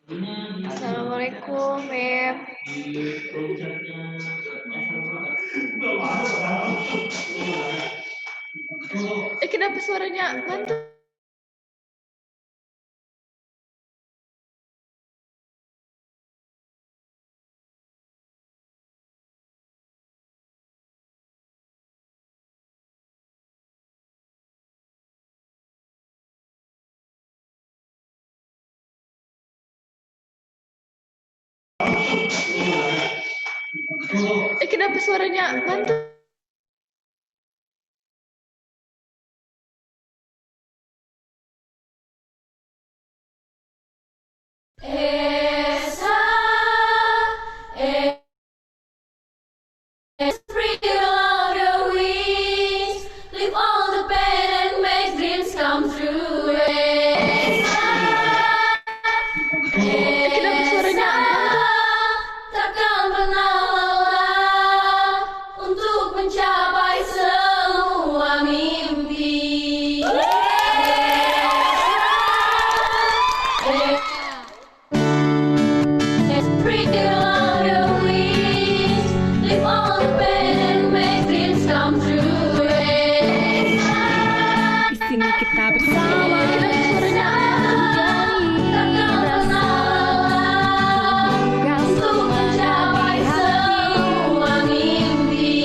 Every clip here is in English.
Assalamualaikum, Mem. Kenapa suaranya mantul? Kenapa suaranya mantul? ESA, spread all the wings, live all the pain and make dreams come true. Kenapa suaranya mantul? Takkan pernah lelah untuk mencapai semua mimpi. Spread all the wings, live all the pain and make dreams come true. Di sini kita bersama. Kenapa suaranya Takkan pernah lelah untuk mencapai semua mimpi.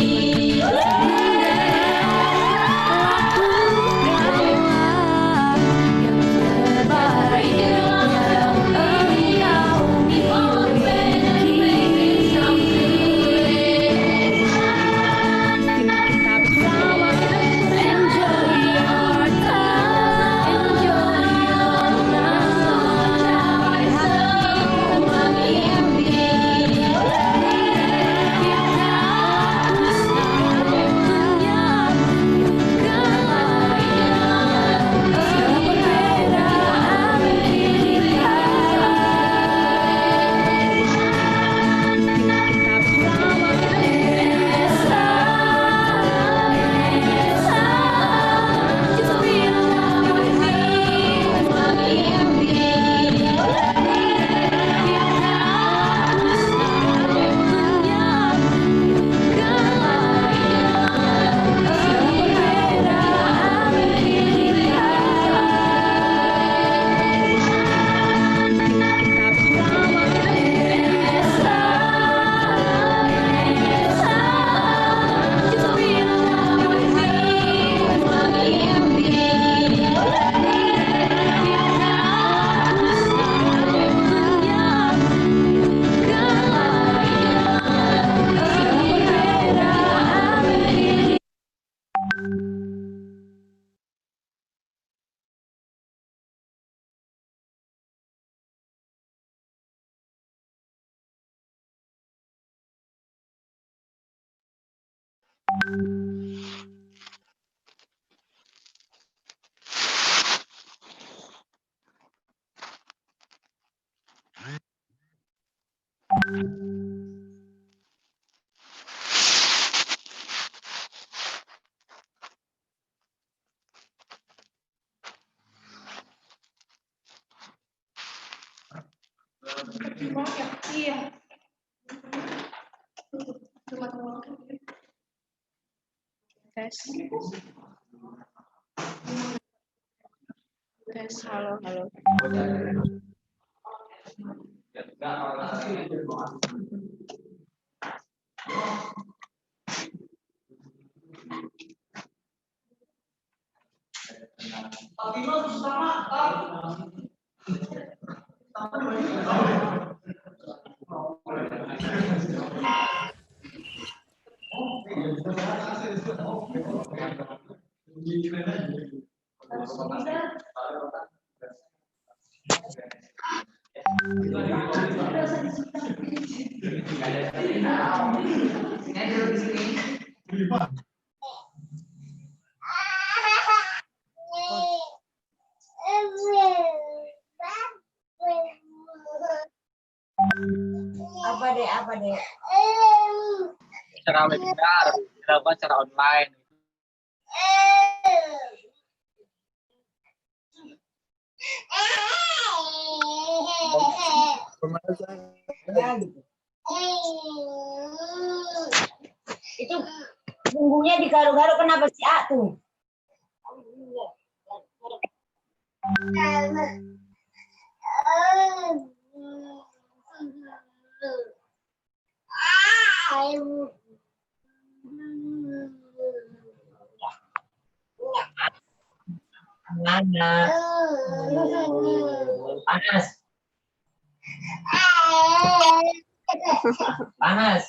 Iya. Tes. Tes, halo, halo. Apa deh? Secara webinar, dilakukan secara online. Ya, gitu. Itu punggungnya digaruk-garuk kenapa si A tuh? Panas. Panas.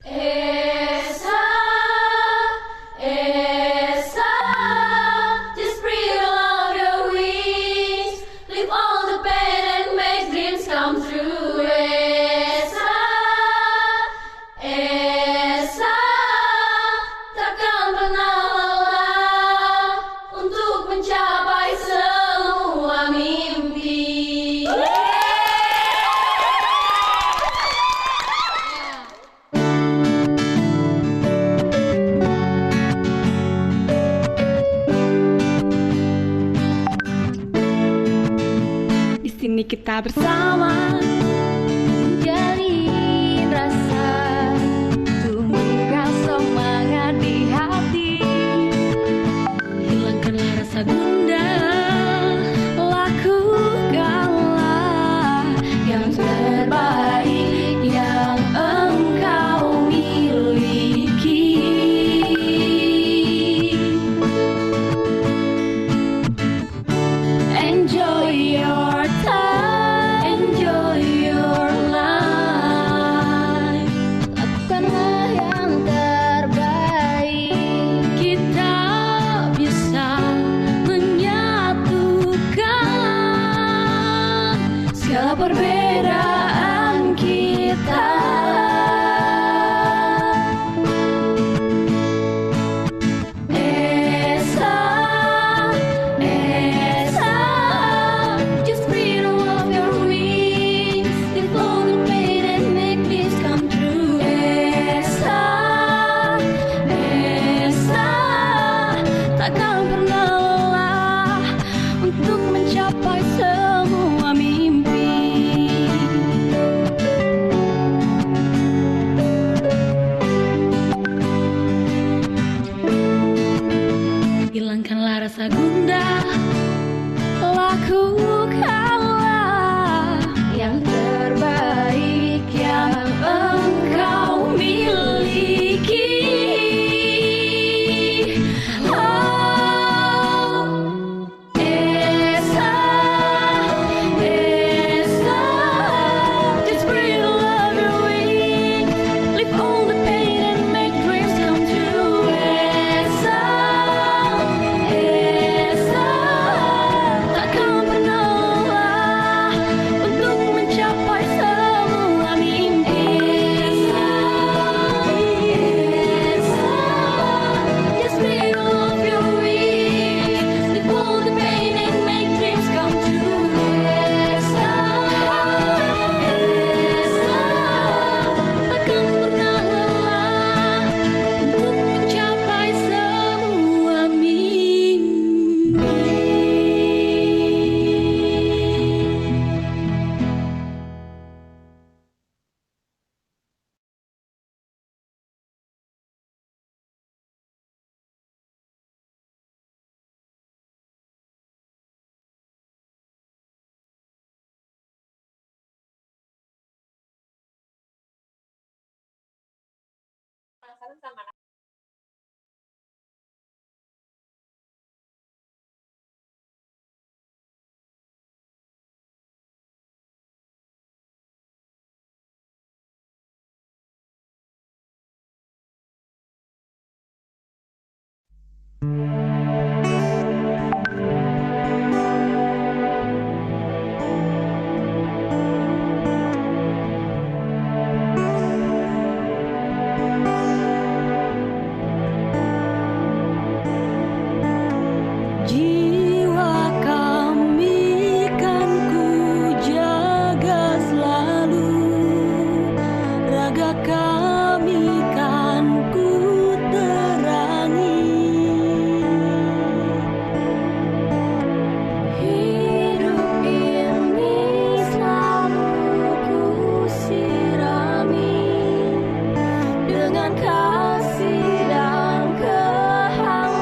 ESA, ESA, just breathe along your wings, leave all the pain and make dreams come true. ESA, ESA, takkan pernah lelah untuk mencapai semua mimpi. Di sini kita bersama, Jalin rasa, tumbuhkan semangat di hati. hilangkanlah rasa gundah, lakukanlah Yang terbaik yang engkau miliki. Enjoy your time, enjoy your life. Lakukanlah yang terbaik. kita bisa menyatukan Segala perbedaan kita. ESA, ESA, just breathe all of your wings, leave all the pain and make this come true. ESA, ESA, takkan pernah lelah untuk mencapai semua mimpi. Hilangkanlah rasa gundah, lakukanlah yang terbaik yang engkau miliki. Oh, ESA, ESA, just breathe all of your wings, leave all the pain and make dreams come true. ESA, ESA, takkan pernah penasaran sama Jiwa kami kan ku jaga selalu, raga kami kan ku terangi. Hidup ini selalu ku sirami dengan kasih dan kehangatan.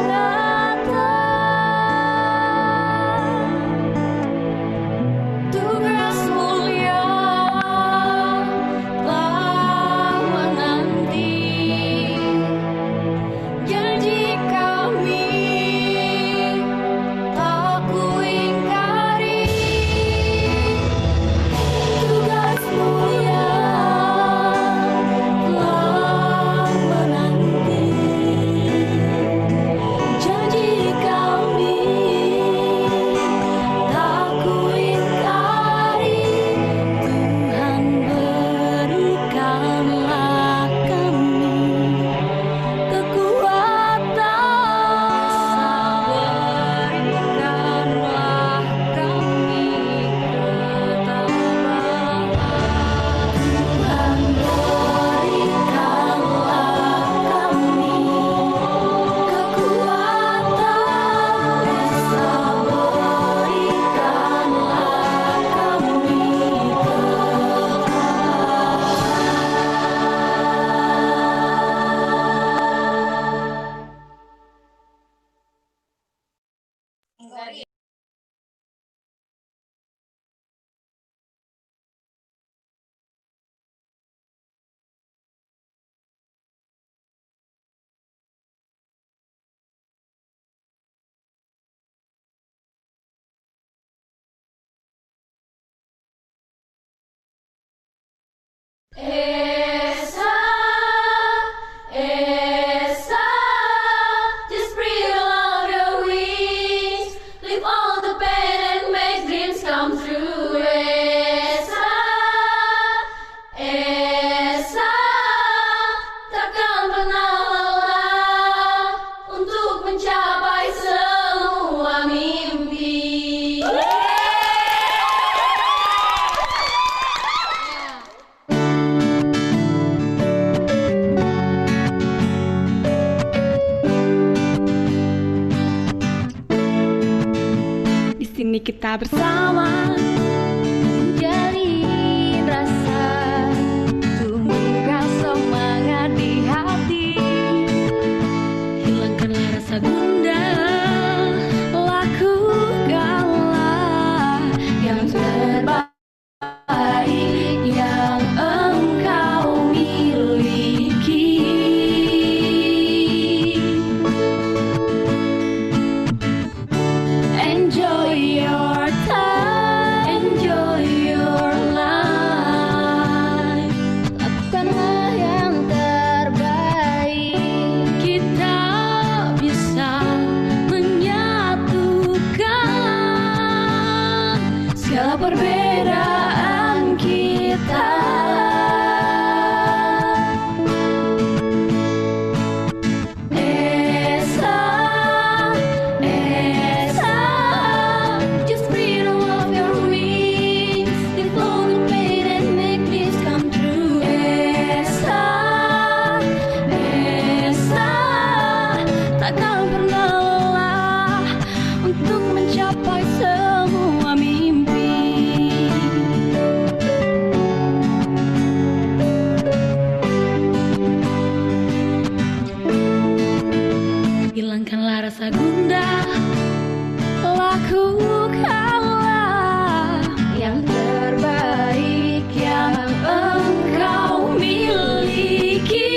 Tugas mulia telah menanti, janji kami tak ku ingkari. Tugas mulia telah menanti, janji kami tak ku ingkari. Tuhan berikanlah kami kekuatan, berikanlah kami ketabahan. Tuhan berikanlah kami kekuatan, Esa berikanlah kami Esa, Esa, just breathe along your wings, leave all the pain and make dreams come true. Esa, Esa, takkan pernah lelah untuk mencapai semua mimpi. Di sini kita bersama, menjalin rasa, tumbuhkan semangat di hati, hilangkanlah rasa gundah, lakukanlah yang terbaik yang engkau miliki. Enjoy your time, enjoy your life. Lakukanlah yang terbaik. Kita bisa menyatukan segala perbedaan kita. Esa, Esa, just breathe all of your wings, leave all the pain and make this come true. Esa, Esa, takkan pernah lelah untuk mencapai semua mimpi. Hilangkanlah rasa gundah, lakukanlah yang terbaik yang engkau miliki.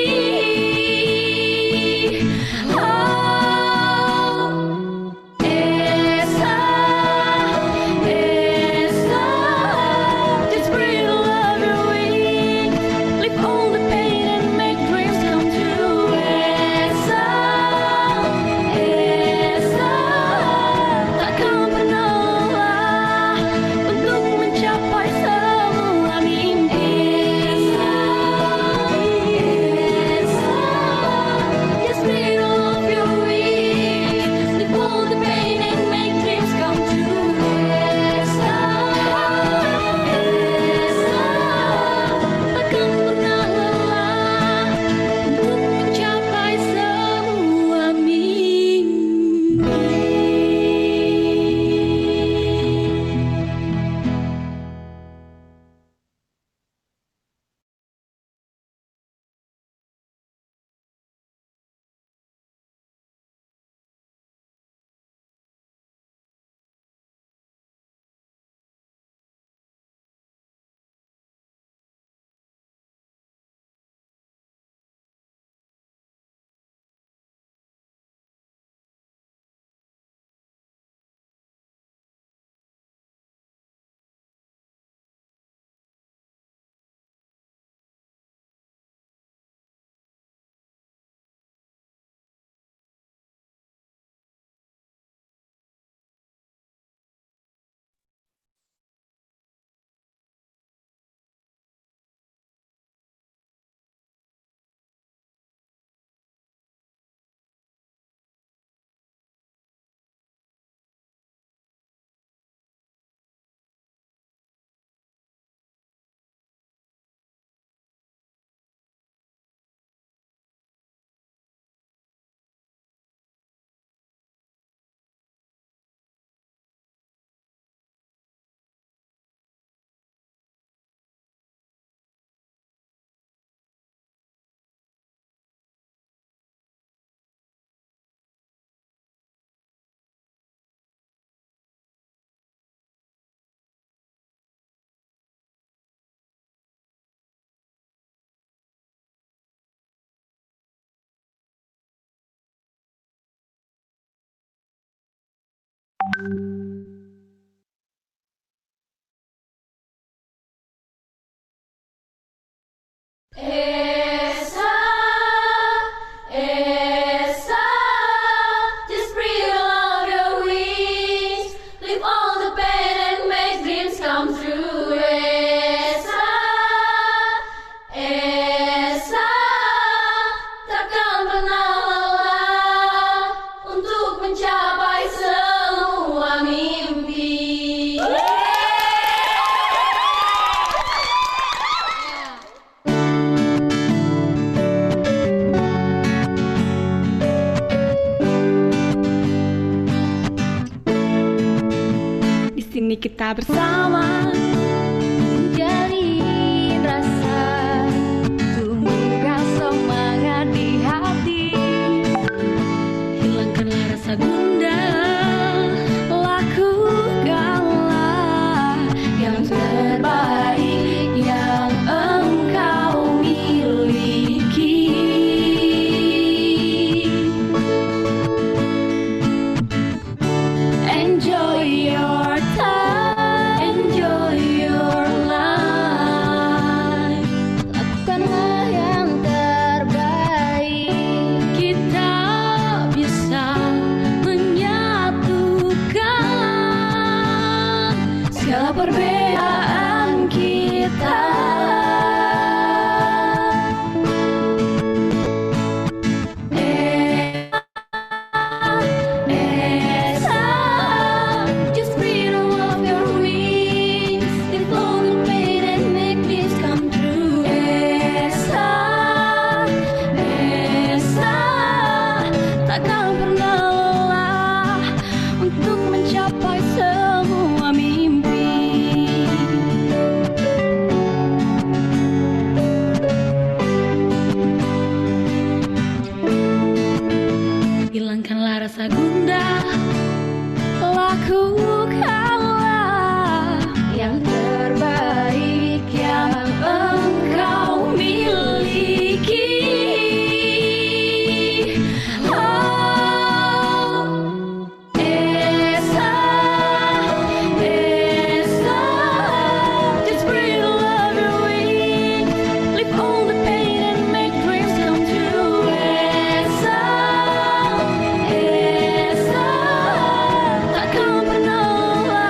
ESA, ESA, just breathe along your wings, live all the pain and make dreams come true. ESA, ESA, takkan pernah lelah untuk mencapai semua mimpi. Di sini kita bersama menjalin rasa, tumbuhkan semangat di hati, hilangkanlah rasa gundah, lakukanlah yang terbaik yang engkau miliki. Enjoy your time, enjoy your life. Lakukanlah yang terbaik. Kita bisa menyatukan segala perbedaan kita. Just breathe all of your wings, live all the pain and make dreams come true. ESA, ESA, takkan pernah lelah untuk mencapai semua mimpi. Hilangkanlah rasa gundah, lakukanlah yang terbaik yang engkau miliki. Oh, ESA, ESA, just breathe all of your wings, live all the pain and make dreams come true. ESA, ESA, takkan pernah lelah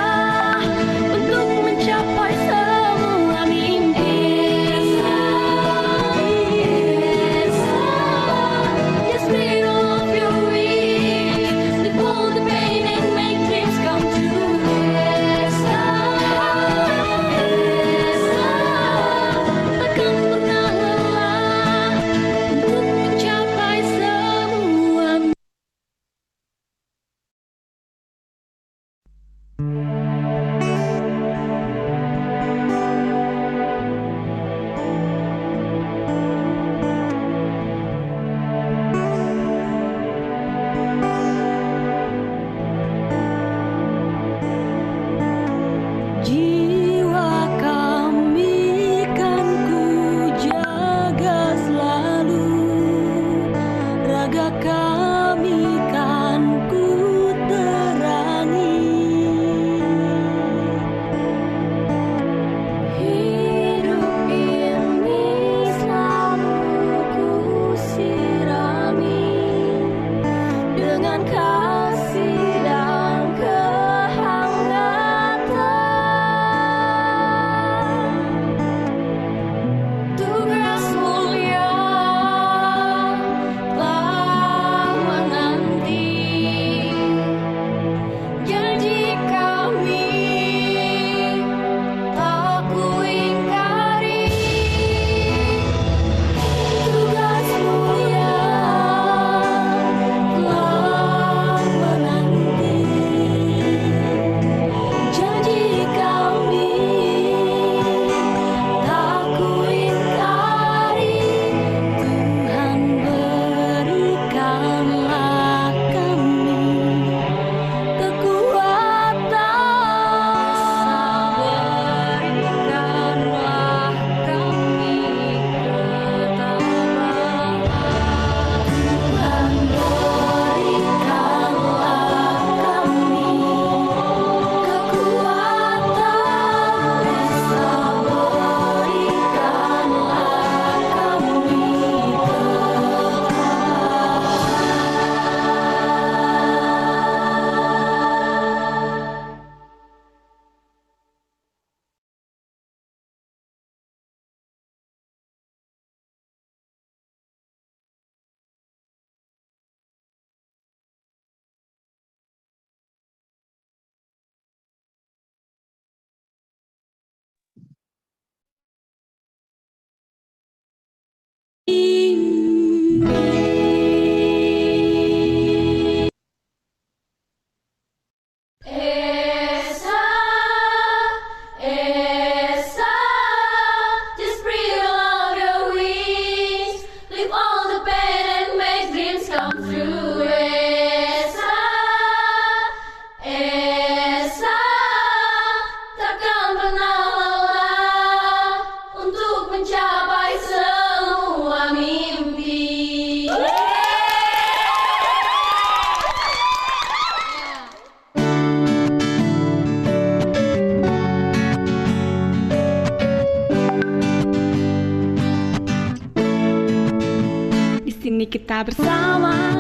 kita bersama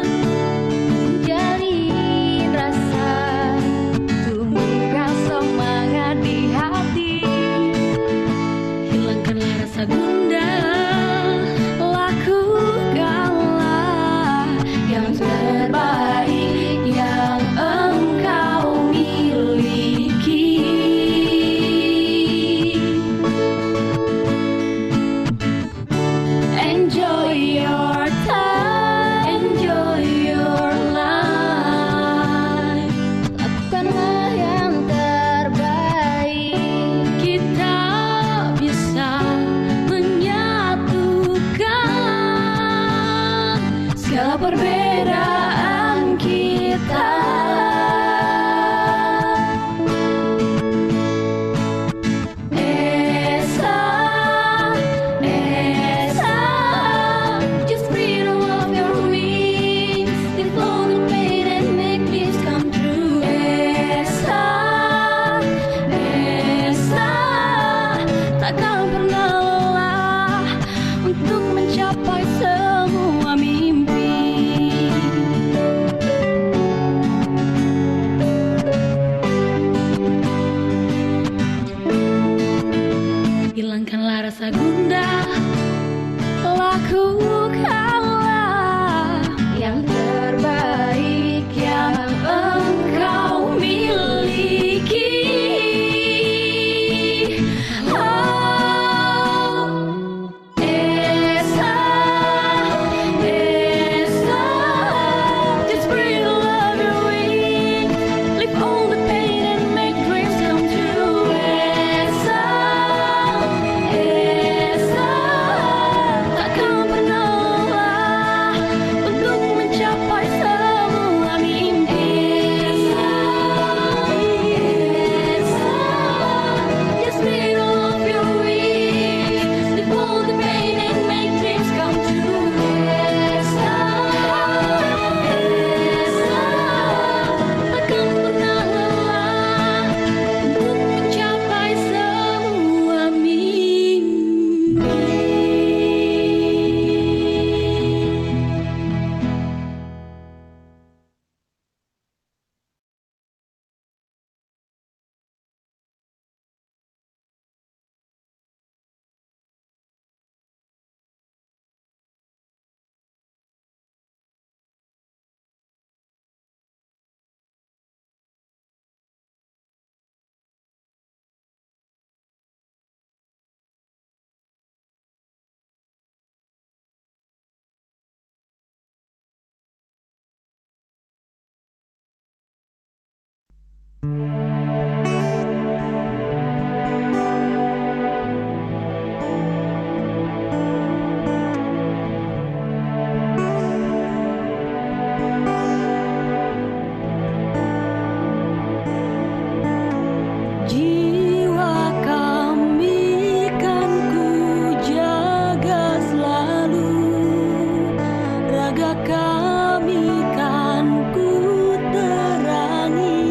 menjalin rasa, tumbuhkan semangat di hati, hilangkanlah rasa gundah, lakukanlah yang terbaik yang engkau miliki. Enjoy your time, enjoy your life. Lakukanlah yang terbaik. Kita bisa menyatukan segala perbedaan kita. ESA, ESA, just breathe all of your wings, deflow the pain and make dreams come true. ESA, ESA, takkan pernah lelah untuk mencapai semua mimpi. Hilangkanlah rasa gundah, lakukanlah yang terbaik yang engkau miliki. Oh, ESA, ESA, just breathe all of your wings, lift all the pain and make dreams come true. ESA, ESA, takkan pernah lelah untuk mencapai semua mimpi. ESA, just breathe all of your wings, lift all the pain and make dreams come true. ESA, ESA, takkan pernah lelah untuk mencapai semua mimpi. Jiwa kami kan ku jaga selalu, raga kami kan ku terangi.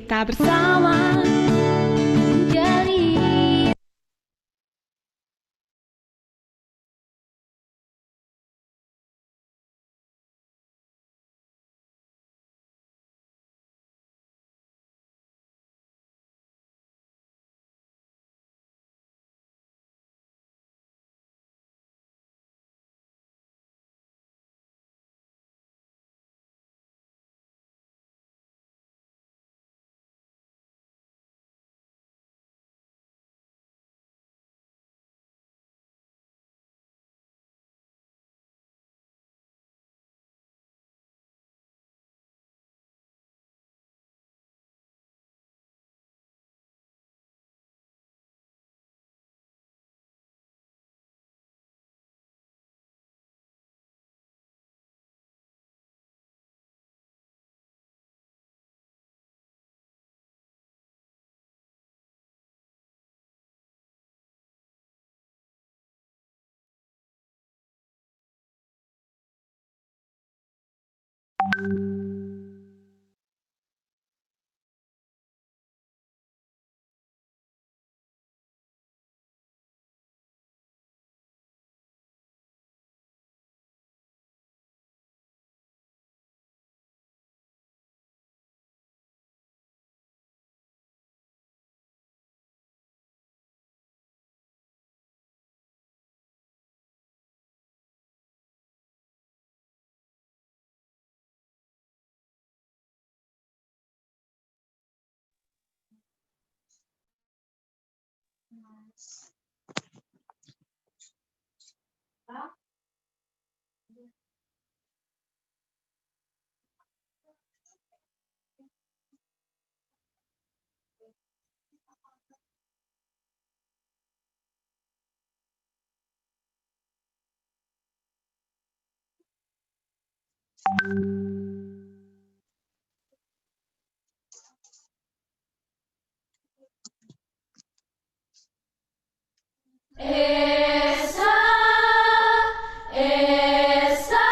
kita bersama menjadi ESA, ESA,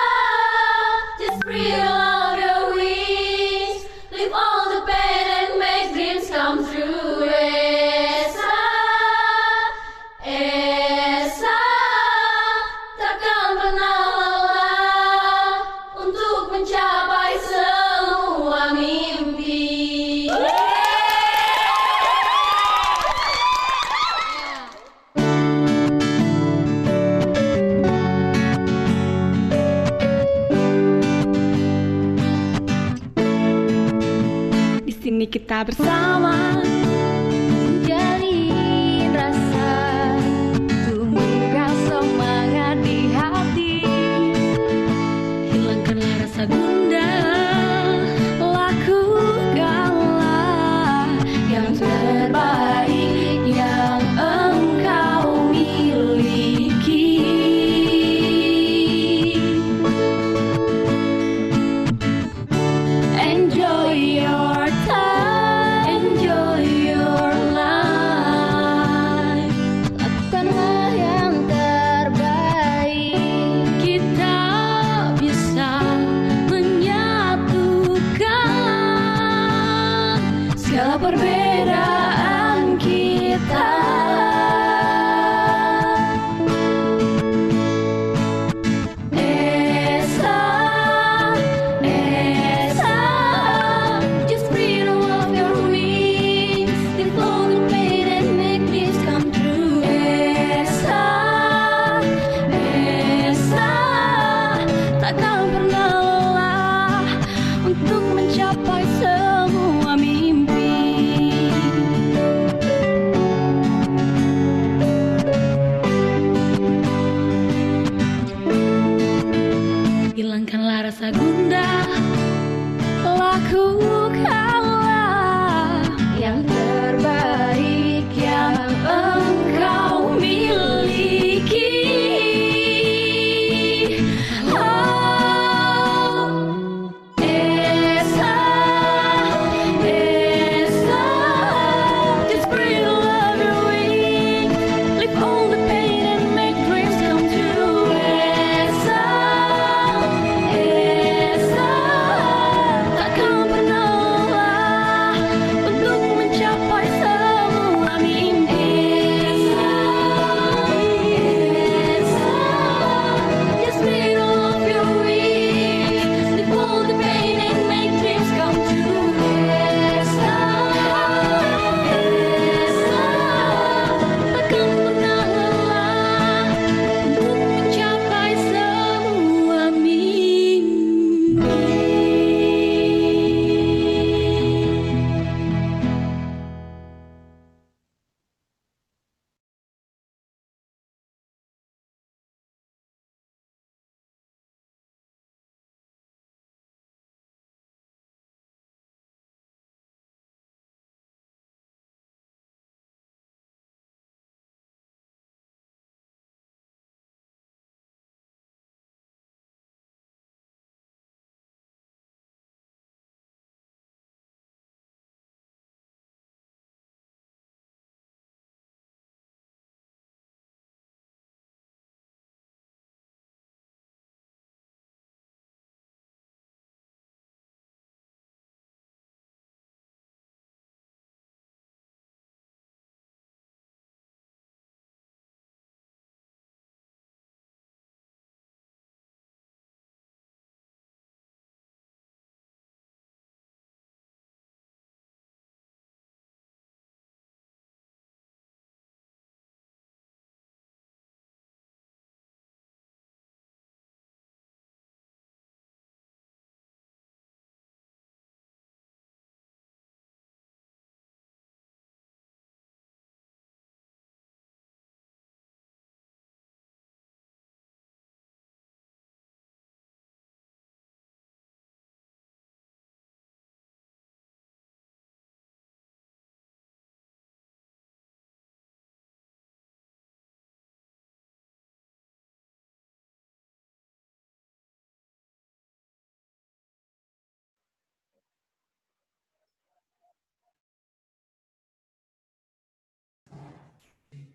just breathe along your wings, leave all the pain and make dreams come true. ESA, ESA, takkan pernah lelah untuk mencapai semua mimpi. di sini kita bersama menjadi rasa tumbuhkan semangat di hati, hilangkanlah rasa gundah, lakukanlah yang terbaik yang engkau miliki. Enjoy your time, enjoy your life. Lakukanlah yang terbaik. Kita bisa menyatukan segala perbedaan kita. ESA, ESA, just breathe all of your wings, lift all the pain and make dreams come true. ESA, ESA, takkan pernah lelah untuk mencapai semua mimpi.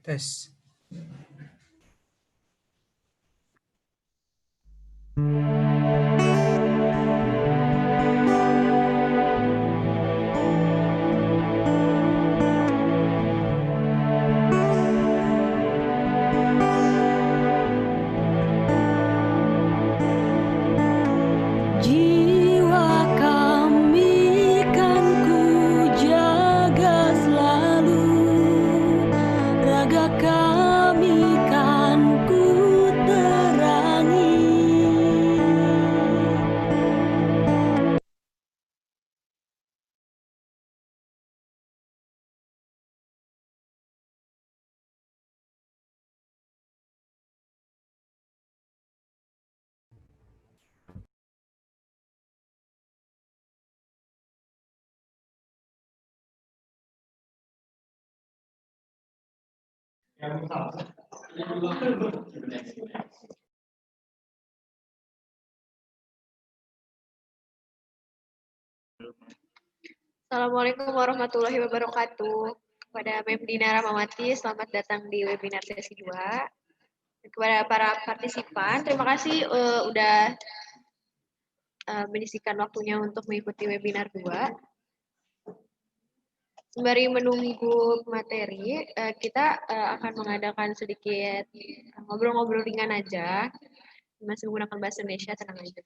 Tes. Jiwa kami kan ku jaga selalu, raga kami kan ku terangi. Assalamualaikum warahmatullahi wabarakatuh. Kepada Mem Dina Rahmawati, selamat datang di webinar sesi 2. Kepada para partisipan, terima kasih udah menyisikan waktunya untuk mengikuti webinar 2. Sembari menunggu materi, kita akan mengadakan sedikit ngobrol-ngobrol ringan aja. Masih menggunakan bahasa Indonesia, tenang aja.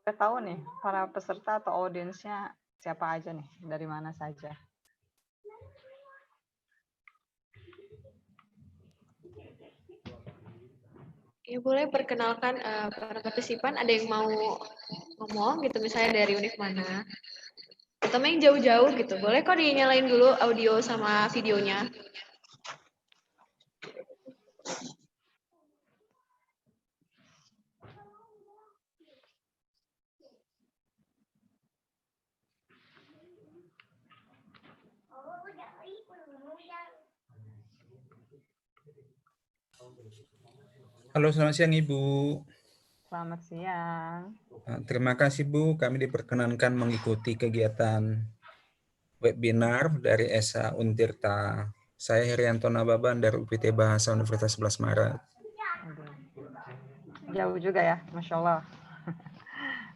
Boleh tahu nih para peserta atau audiensnya siapa aja nih, dari mana saja? Ya, boleh perkenalkan para partisipan, ada yang mau ngomong gitu, misalnya dari univ mana. Atau yang jauh-jauh gitu, boleh kok dinyalain dulu audio sama videonya. Halo, selamat siang Ibu. Selamat siang. Terima kasih Bu, kami diperkenankan mengikuti kegiatan webinar dari ESA Untirta. Saya Herianto Nababan dari UPT Bahasa Universitas 11 Maret. Jauh juga ya, Masya Allah.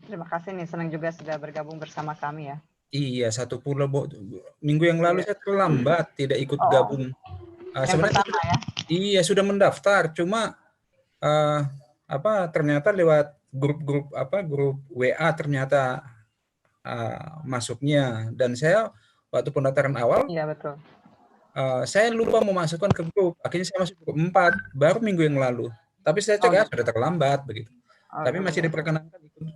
Terima kasih nih, senang juga sudah bergabung bersama kami ya. Iya, satu pulau Bu. Minggu yang lalu saya terlambat, tidak ikut gabung. Yang Sebenarnya pertama ya. Iya, sudah mendaftar, cuma ternyata lewat grup WA ternyata masuknya, dan saya waktu pendaftaran awal Iya betul. saya lupa memasukkan ke grup, akhirnya saya masuk grup 4 baru minggu yang lalu, tapi saya cegah sudah terlambat begitu. Tapi masih diperkenankan ikut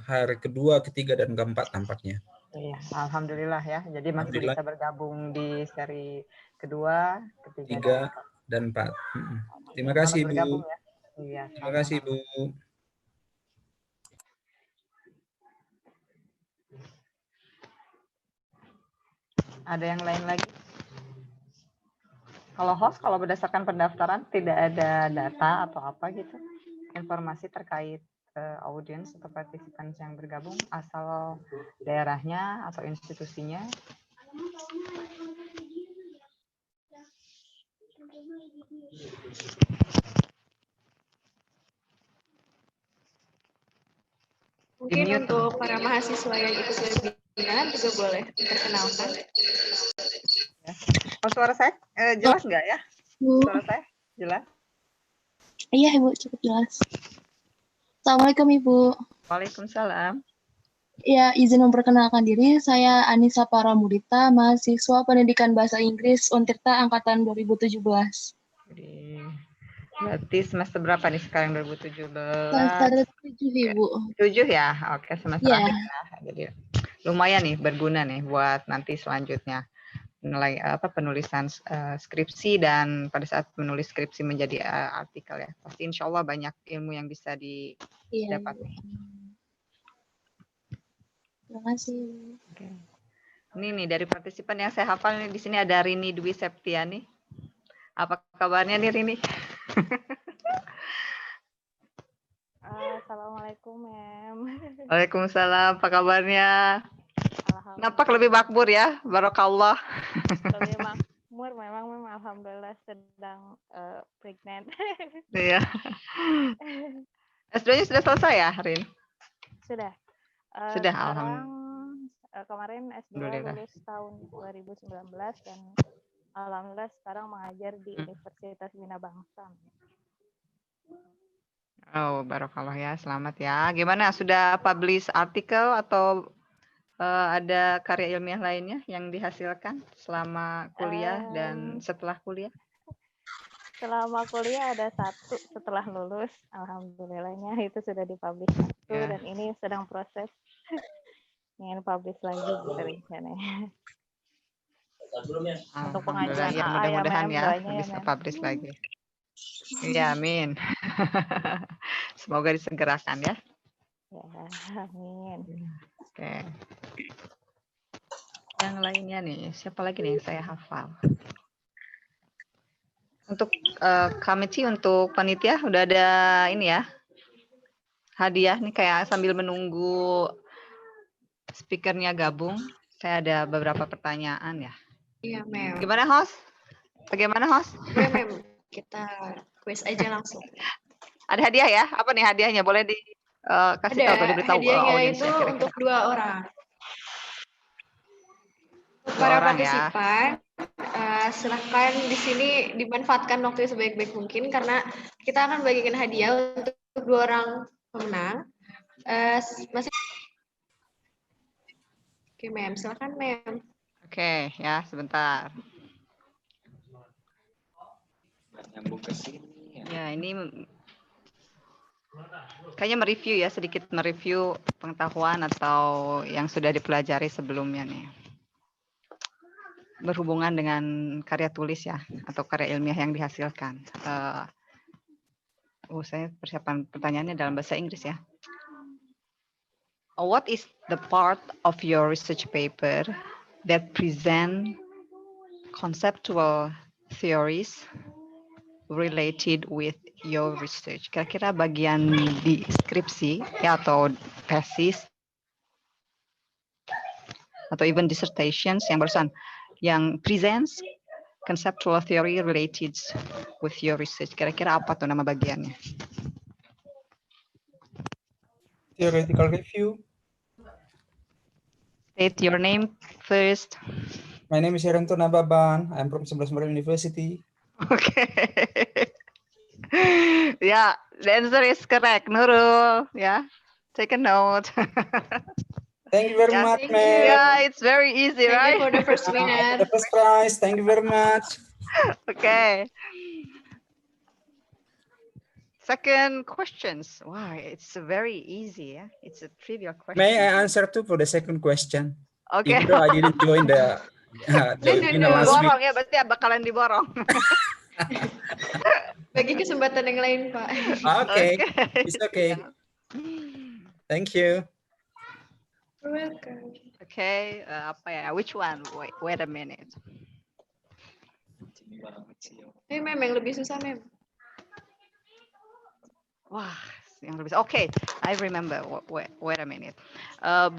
hari kedua, ketiga, dan keempat tampaknya. Iya, alhamdulillah ya. Jadi masih bisa bergabung di seri kedua, ketiga, dan empat. Terima kasih Bu. Ya. Iya, terima kasih Bu. Ada yang lain lagi? Kalau host, kalau berdasarkan pendaftaran tidak ada data atau apa gitu, informasi terkait audiens atau partisipan yang bergabung, asal daerahnya atau institusinya. Mungkin untuk para mahasiswa yang ikut webinar juga boleh diperkenalkan. Ya. Oh, suara saya jelas nggak ya? Suara saya jelas? Iya Ibu, cukup jelas. Assalamualaikum Ibu. Waalaikumsalam. Ya, izin memperkenalkan diri, saya Anissa Paramudita, mahasiswa Pendidikan Bahasa Inggris Untirta Angkatan 2017. Berarti semester berapa nih sekarang 2017? Semester 7 Ibu. 7 ya? Oke, semester akhir ya. Jadi lumayan nih, berguna nih buat nanti selanjutnya. Penulisan skripsi, dan pada saat menulis skripsi menjadi artikel ya. Pasti insya Allah banyak ilmu yang bisa didapat. Terima kasih. Oke. Ini nih dari partisipan yang saya hafal nih, di sini ada Rini Dwi Septiani. Apa kabarnya nih Rini? Assalamualaikum, Mem. Waalaikumsalam, apa kabarnya? Nampak lebih makmur ya, barokallah. Lebih makmur memang, Mem. Alhamdulillah sedang pregnant. Iya. S2-nya sudah selesai ya, Rin? Sudah. Sudah, Sekarang kemarin S2 Alhamdulillah. lulus tahun 2019 dan alhamdulillah sekarang mengajar di Universitas Bina Bangsa. Oh, barokallah ya, selamat ya. Gimana, sudah publish artikel atau ada karya ilmiah lainnya yang dihasilkan selama kuliah dan setelah kuliah? Selama kuliah ada satu, setelah lulus alhamdulillahnya itu sudah dipublish satu Ya. dan ini sedang proses ingin publish lagi gitu rencananya. Untuk pengajuan Alhamdulillah, ya AA ya, mudah-mudahan Mem, ya doanya ya, bisa Mem. publish lagi. Iya, amin. Semoga disegerakan ya. Ya, amin. Oke. Yang lainnya nih, siapa lagi nih yang saya hafal? Untuk committee, untuk panitia udah ada ini ya, hadiah nih, kayak sambil menunggu speakernya gabung, saya ada beberapa pertanyaan ya. Iya, Mem. Gimana host? Bagaimana host? Boleh, Mem. Kita quiz aja langsung. Ada hadiah ya? Apa nih hadiahnya? Boleh dikasih tahu atau Ada diberitahu hadiahnya audiensnya itu kira-kira? untuk 2 orang. Untuk 2 para orang ya. partisipan, silahkan di sini dimanfaatkan waktunya sebaik-baik mungkin karena kita akan bagikan hadiah untuk 2 orang pemenang. Masih. Oke, Mem, silakan, Mem. Oke, ya sebentar. Nyambung ke sini. Ya, ini kayaknya mereview ya, sedikit mereview pengetahuan atau yang sudah dipelajari sebelumnya nih. Berhubungan dengan karya tulis ya, atau karya ilmiah yang dihasilkan. Saya persiapan pertanyaannya dalam bahasa Inggris ya. What is the part of your research paper that present conceptual theories related with your research? Kira-kira bagian di skripsi ya, atau tesis atau even dissertations yang barusan yang presents conceptual theory related with your research. Kira-kira apa tuh nama bagiannya? Theoretical review. State your name first. My name is Heranto Nababan. I'm from 11 Maret University. Okay. Yeah, the answer is correct, Nurul. Yeah, take a note. Thank you very Yeah, much, thank ma'am. you. Yeah, it's very easy, Thank right? you for the first winner. The first prize. Thank you very much. Okay. Second questions. Wow, it's very easy. Yeah, it's a trivial question. May I answer too for the second question? Okay. Even though I didn't join the No. last week. Borong ya, berarti bakalan diborong. Bagi kesempatan yang lain, Pak. Okay, it's okay. Thank you. You're welcome. Okay, apa ya? Which one? Wait a minute. Ini Mem yang lebih susah, Mem. Wah, yang lebih. Okay, I remember. Wait a minute.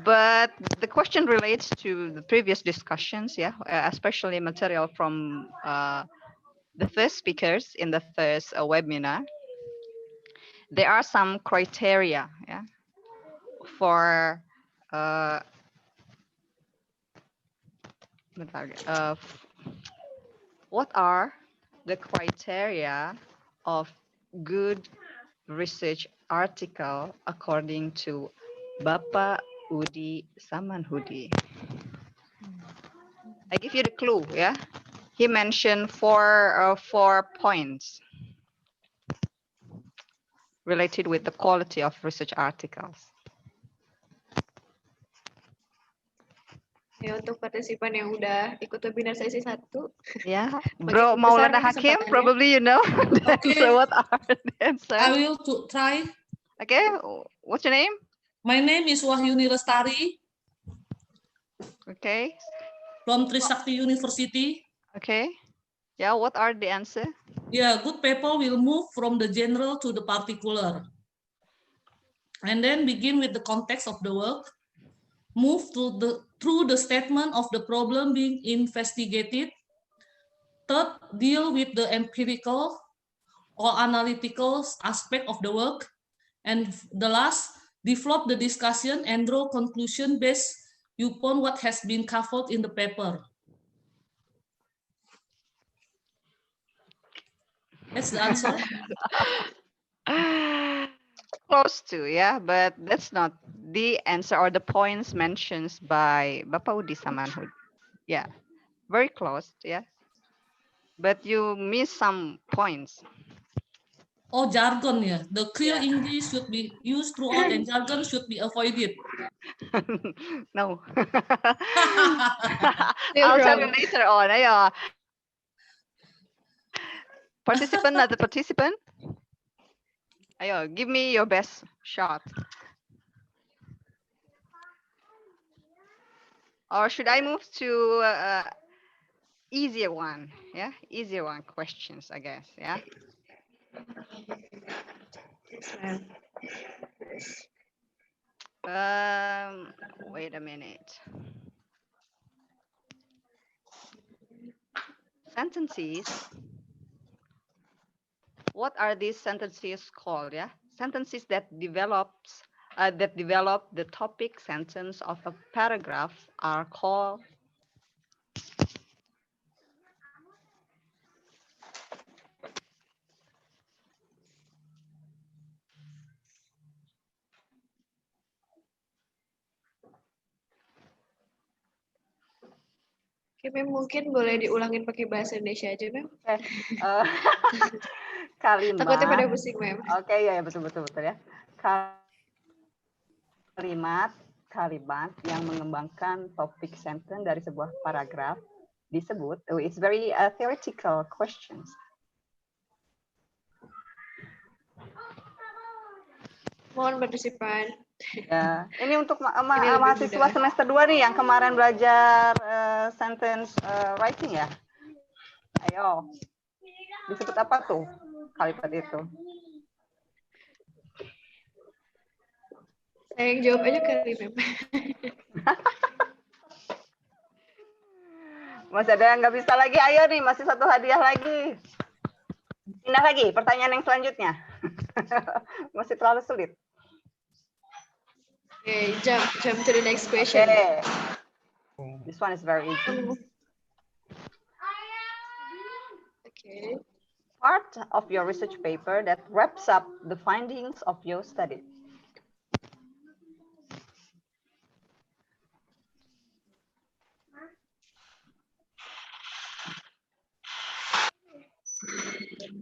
But the question relates to the previous discussions, yeah, especially material from the first speakers in the first webinar. There are some criteria, yeah, for what are the criteria of good research article according to Bapak Udi Samanhudi? I give you the clue, yeah. He mentioned four points related with the quality of research articles. Ya, untuk partisipan yang udah ikut webinar sesi 1. Yeah, Makin Bro besar Maulana nih Hakim, kesempatannya. probably you know. Okay. So what are the answers? I will try. Okay, what's your name? My name is Wahyuni Lestari. Okay, from Trisakti University. Okay. Yeah, what are the answer? Yeah, good paper will move from the general to the particular. And then begin with the context of the work. Move through the statement of the problem being investigated. Third, deal with the empirical or analytical aspect of the work. And the last, develop the discussion and draw conclusion based upon what has been covered in the paper. That's the answer. Close to, yeah, but that's not the answer or the points mentioned by Bapak Udi Samanhud. Yeah, very close, yeah. But you miss some points. Oh, jargon, yeah. The clear English should be used throughout and jargon should be avoided. No. I'll tell you later on. Ayo. Participant, not the participant. Ayo, give me your best shot. Or should I move to easier one? Yeah, easier one questions, I guess. Yeah. Wait a minute. Sentences. What are these sentences called? Yeah, sentences that develop the topic sentence of a paragraph are called Oke, Mem, mungkin boleh diulangin pakai bahasa Indonesia aja, Mem. kalimat. Takutnya pada pusing, Mem. Oke, ya betul ya. Kalimat yang mengembangkan topik sentence dari sebuah paragraf disebut. It's very theoretical questions. Mohon partisipan. Ya, ini untuk mahasiswa semester 2 nih yang kemarin belajar sentence writing ya. Ayo, disebut apa tuh kalimat itu? Saya yang jawab aja kali, Mem. Masih ada yang nggak bisa lagi? Ayo nih, masih satu hadiah lagi. Pindah lagi, pertanyaan yang selanjutnya. Masih terlalu sulit. Okay, jump to the next question. Okay. This one is very easy. Okay. Part of your research paper that wraps up the findings of your study.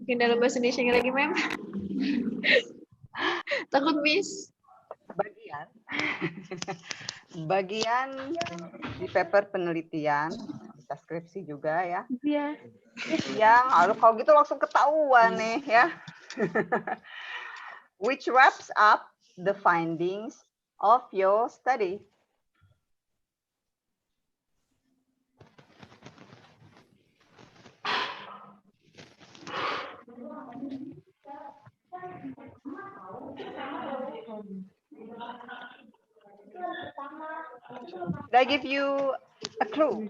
Mungkin dalam bahasa Indonesia lagi, Mem. Takut miss. Bagian di paper penelitian, bisa skripsi juga ya. Iya. Yang kalau gitu langsung ketahuan nih ya. Which wraps up the findings of your study. Did I give you a clue?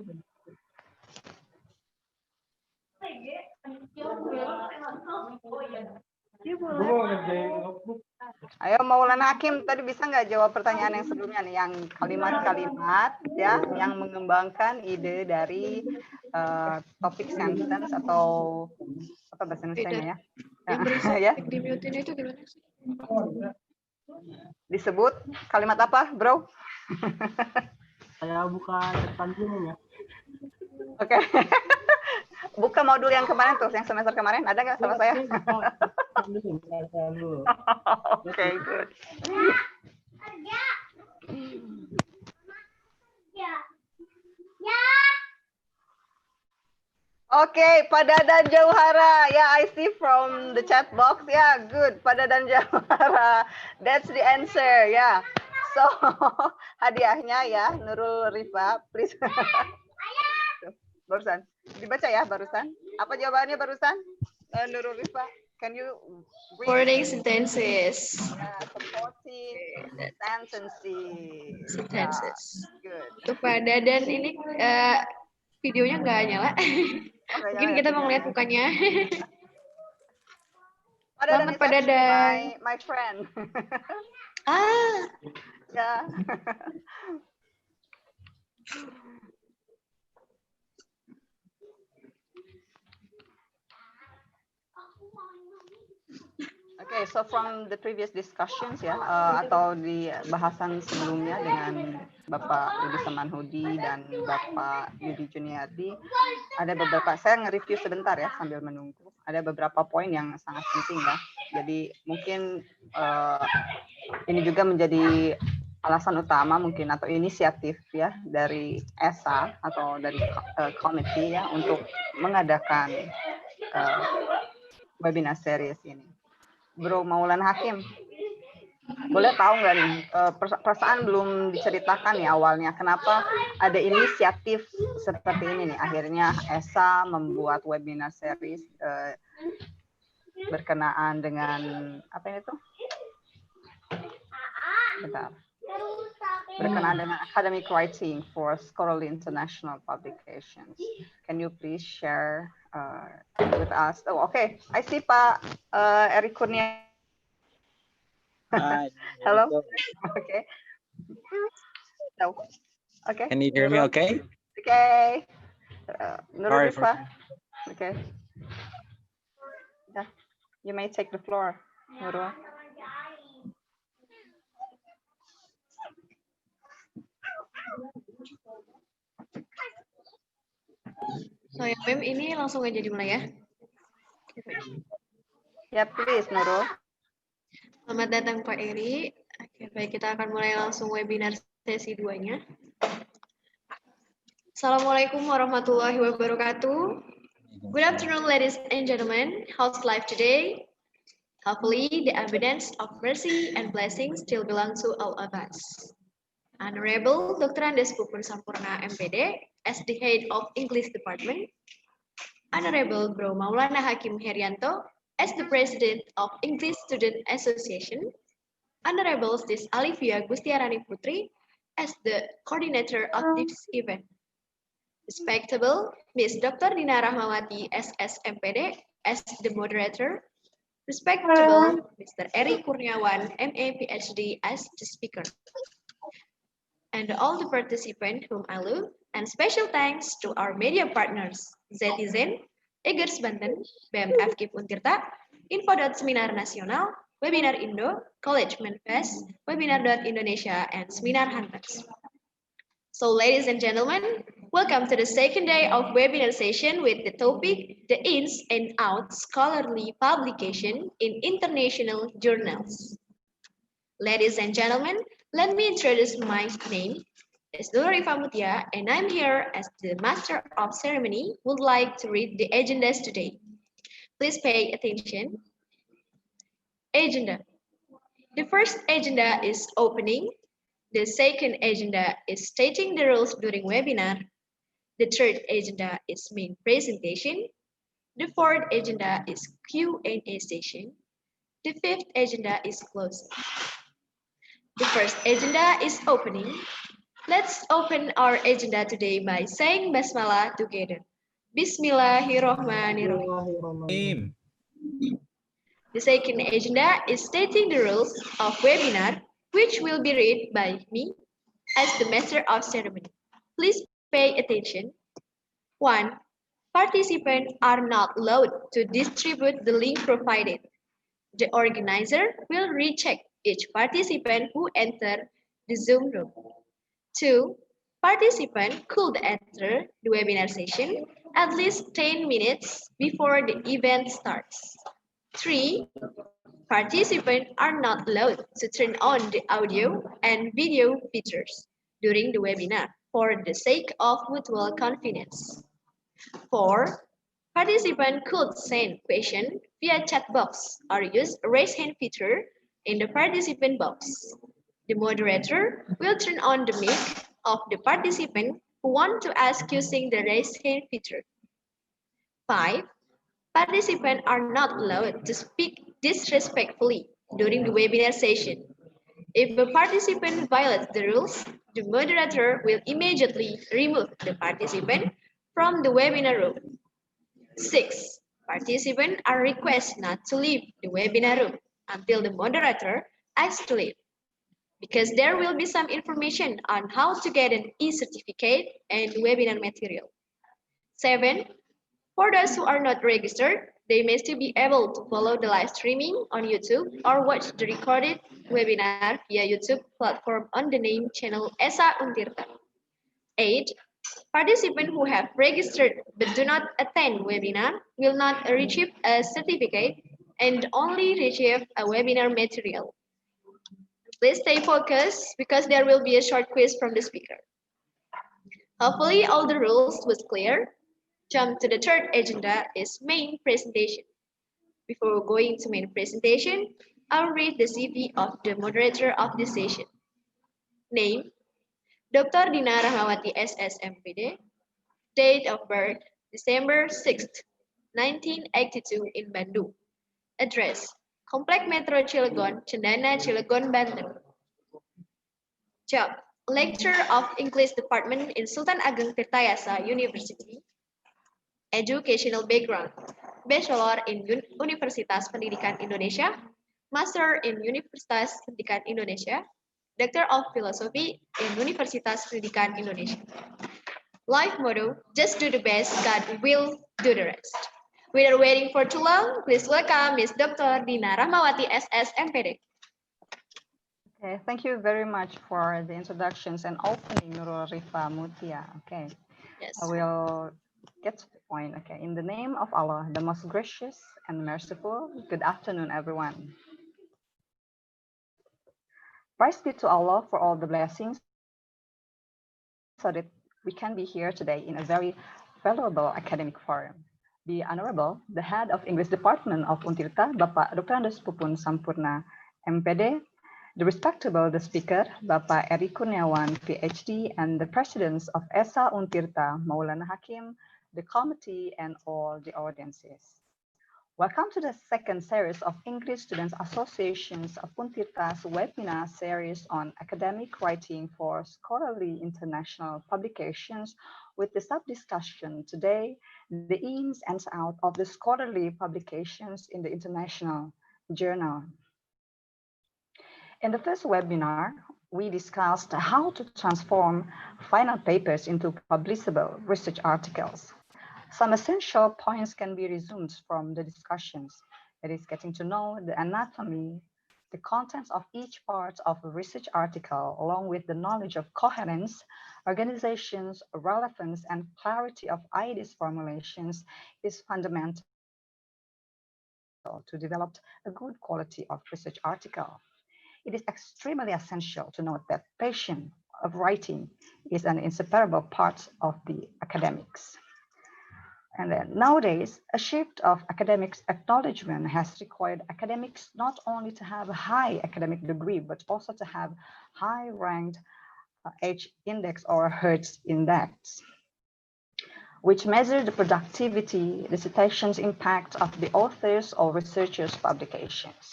Ayo Maulana Hakim, tadi bisa nggak jawab pertanyaan yang sebelumnya nih, yang kalimat-kalimat ya, yang mengembangkan ide dari topik sentence atau apa bahasa Indonesia ya? Yang berisik Ya. di mute itu gimana sih? Disebut kalimat apa, bro? Saya buka catatan dulu ya. Oke. Buka modul yang kemarin tuh, yang semester kemarin, ada nggak sama saya? Oke, good. Oke, Pada dan Jauhara. Ya, I see from the chat box. Ya, good. Pada dan Jauhara. That's the answer. Ya. So, hadiahnya ya, Nurul Rifa, please. barusan? Dibaca ya barusan. Apa jawabannya barusan? Nurul Rifa, can you read? Supporting sentences. Supporting sentences. Sentences. Good. Kepada dan ini videonya nggak nyala. Mungkin kita mau lihat mukanya. Selamat Pak Dadang. My friend. Ya. Okay, so from the previous discussions ya, atau di bahasan sebelumnya dengan Bapak Yudi Samanhudi dan Bapak Yudi Juniardi, ada beberapa, saya nge-review sebentar ya sambil menunggu, ada beberapa poin yang sangat penting ya. Jadi mungkin ini juga menjadi alasan utama mungkin atau inisiatif ya dari ESA atau dari komite ya untuk mengadakan webinar series ini. Bro Maulana Hakim, boleh tahu nggak nih, perasaan belum diceritakan nih awalnya, kenapa ada inisiatif seperti ini nih, akhirnya ESA membuat webinar series berkenaan dengan, apa ini tuh? Bentar. Berkenaan dengan academic writing for scholarly international publications. Can you please share with us? Oh, okay. I see Pak Erick Kurnia. Hello. Okay. So, okay. Can you hear me okay? Okay. Nurul Rifa. Okay. Yeah. You may take the floor, Nurul. So ya, Mem, ini langsung aja dimulai ya. Ya, please, Nurul. Selamat datang Pak Eri. Oke, baik, kita akan mulai langsung webinar sesi 2-nya. Assalamualaikum warahmatullahi wabarakatuh. Good afternoon, ladies and gentlemen. How's life today? Hopefully, the abundance of mercy and blessings still belong to all of us. Honorable Dr. Andes Pupun Sampurna, MPD, as the head of English Department. Honorable Bro Maulana Hakim Herianto, as the President of English Student Association. Honorable Sis Alivia Gustiarani Putri, as the coordinator of this event. Respectable Miss Dr. Dina Rahmawati, SSMPD, as the moderator. Respectable Mr. Eri Kurniawan, MA PhD, as the speaker. And all the participants whom I love, and special thanks to our media partners, Zetizen, Egers Banten, BMF KIP Untirta, Info.Seminar Nasional, Webinar Indo, College Manifest, Webinar.Indonesia, and Seminar Hunters. So ladies and gentlemen, welcome to the second day of webinar session with the topic, the ins and outs scholarly publication in international journals. Ladies and gentlemen, let me introduce my name. It's Nurrifa Mutia, and I'm here as the Master of Ceremony would like to read the agendas today. Please pay attention. Agenda. The first agenda is opening. The second agenda is stating the rules during webinar. The third agenda is main presentation. The fourth agenda is Q&A session. The fifth agenda is closing. The first agenda is opening. Let's open our agenda today by saying Basmalah together. Bismillahirrahmanirrahim. The second agenda is stating the rules of webinar, which will be read by me as the Master of Ceremony. Please pay attention. 1. Participants are not allowed to distribute the link provided. The organizer will recheck each participant who entered the Zoom room. 2. Participants could enter the webinar session at least 10 minutes before the event starts. 3. Participants are not allowed to turn on the audio and video features during the webinar for the sake of mutual convenience. 4. Participants could send questions via chat box or use a raise hand feature in the participant box. The moderator will turn on the mic of the participant who want to ask using the raise hand feature. 5. Participants are not allowed to speak disrespectfully during the webinar session. If a participant violates the rules, the moderator will immediately remove the participant from the webinar room. 6. Participants are requested not to leave the webinar room until the moderator asks to leave, because there will be some information on how to get an e-certificate and webinar material. 7. For those who are not registered, they may still be able to follow the live streaming on YouTube or watch the recorded webinar via YouTube platform on the name channel ESA Untirta. 8. Participants who have registered but do not attend webinar will not receive a certificate and only receive a webinar material. Please stay focused because there will be a short quiz from the speaker. Hopefully all the rules was clear. Jump to the third agenda is main presentation. Before going to main presentation, I'll read the CV of the moderator of this session. Name, Dr. Dina Rahmawati SS MPD. Date of birth, December 6th, 1982 in Bandung. Address, Komplek Metro Cilegon, Cendana, Cilegon, Banten. Job, Lecturer of English Department in Sultan Ageng Tirtayasa University. Educational background, Bachelor in Universitas Pendidikan Indonesia, Master in Universitas Pendidikan Indonesia, Doctor of Philosophy in Universitas Pendidikan Indonesia. Life motto, just do the best, God will do the rest. Without waiting for too long, please welcome Ms. Dr. Dina Rahmawati SS MPD. Okay, thank you very much for the introductions and opening, Nurul Rifa Mutia. Okay, Yes. I will get to the point. Okay, in the name of Allah, the most gracious and merciful, good afternoon, everyone. Praise be to Allah for all the blessings so that we can be here today in a very valuable academic forum. The Honorable, the Head of English Department of Untirta, Bapak Dr. Andes Pupun Sampurna, MPD, the respectable the speaker, Bapak Eri Kurniawan, PhD, and the presidents of ESA Untirta, Maulana Hakim, the committee, and all the audiences. Welcome to the second series of English Students Associations of Untirta's webinar series on academic writing for scholarly international publications, with the sub-discussion today, the ins and outs of the scholarly publications in the international journal. In the first webinar, we discussed how to transform final papers into publishable research articles. Some essential points can be resumed from the discussions. It is getting to know the anatomy, the contents of each part of a research article, along with the knowledge of coherence, organizations, relevance, and clarity of ideas formulations is fundamental to develop a good quality of research article. It is extremely essential to note that passion of writing is an inseparable part of the academics. And then nowadays, a shift of academics acknowledgement has required academics not only to have a high academic degree, but also to have high ranked H index or Hertz index, which measure the productivity, the citations impact of the authors or researchers' publications.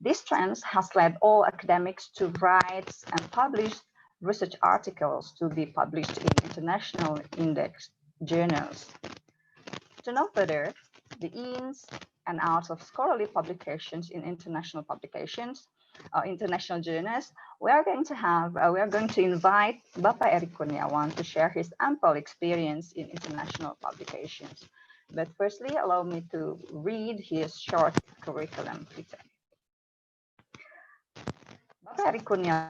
This trend has led all academics to write and publish research articles to be published in international index journals. To know further the ins and outs of scholarly publications in international publications, international journals, we are going to invite Bapak Eri Kurniawan to share his ample experience in international publications. But firstly, allow me to read his short curriculum. Bapak Eri Kurniawan,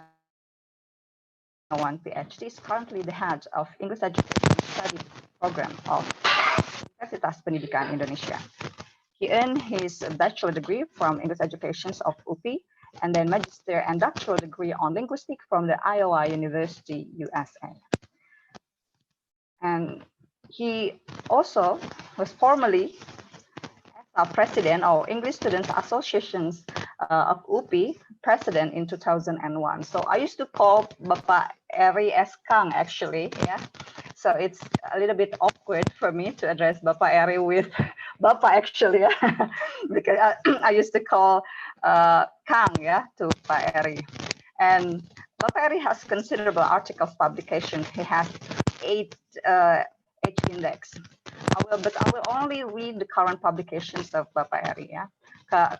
PhD, is currently the head of English Education Study Program of Universitas Pendidikan Indonesia. He earned his bachelor degree from English Education of UPI, and then magister and doctoral degree on linguistics from the Iowa University, USA. And he also was formerly president of English Students Associations of UPI, president in 2001. So I used to call Bapak Eri as Kang actually, yeah. So it's a little bit awkward for me to address Bapak Eri with Bapak actually, yeah. Because I used to call Kang, yeah, to Pak Eri. And Bapak Eri has considerable articles publications. He has 8 index. But I will only read the current publications of Bapak Eri. Yeah?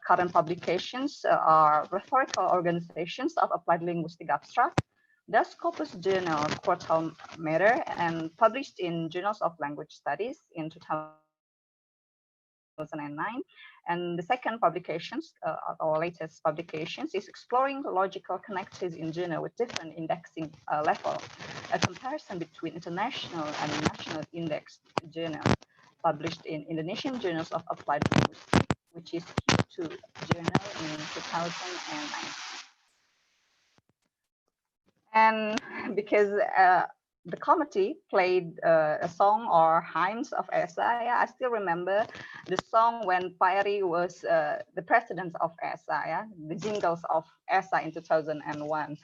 Current publications are Rhetorical Organizations of Applied Linguistic Abstract, the Scopus Journal Quartal Matter, and published in Journals of Language Studies in 2009. And the second publications, our latest publications, is Exploring Logical Connectives in Journal with Different Indexing Level, a comparison between international and national index journal, published in Indonesian Journals of Applied Linguistics, which is Q2 journal in 2009. And because the committee played a song or hymns of ESA, yeah, I still remember the song when Pak Eri was the president of ESA, yeah, the jingles of ESA in 2001.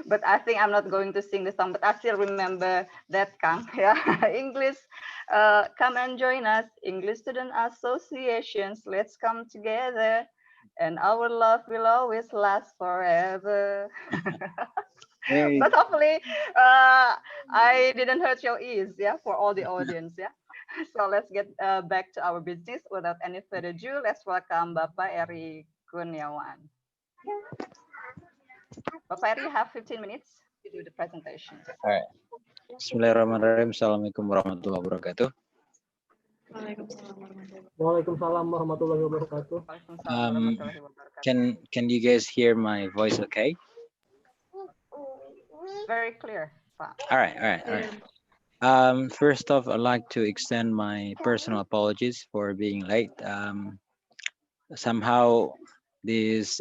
But I think I'm not going to sing the song, but I still remember that, Kang. Yeah, English, come and join us, English Student Associations, let's come together, and our love will always last forever. Hey. But hopefully, I didn't hurt your ears, yeah, for all the audience, yeah. So let's get back to our business. Without any further ado, let's welcome Bapak Eri Kurniawan. Bapak Eri, you have 15 minutes to do the presentation. All right. Bismillahirrahmanirrahim. Assalamualaikum warahmatullahi wabarakatuh. Waalaikumsalam warahmatullahi wabarakatuh. Can you guys hear my voice okay? Very clear, Pak. All right. First off, I'd like to extend my personal apologies for being late. Somehow this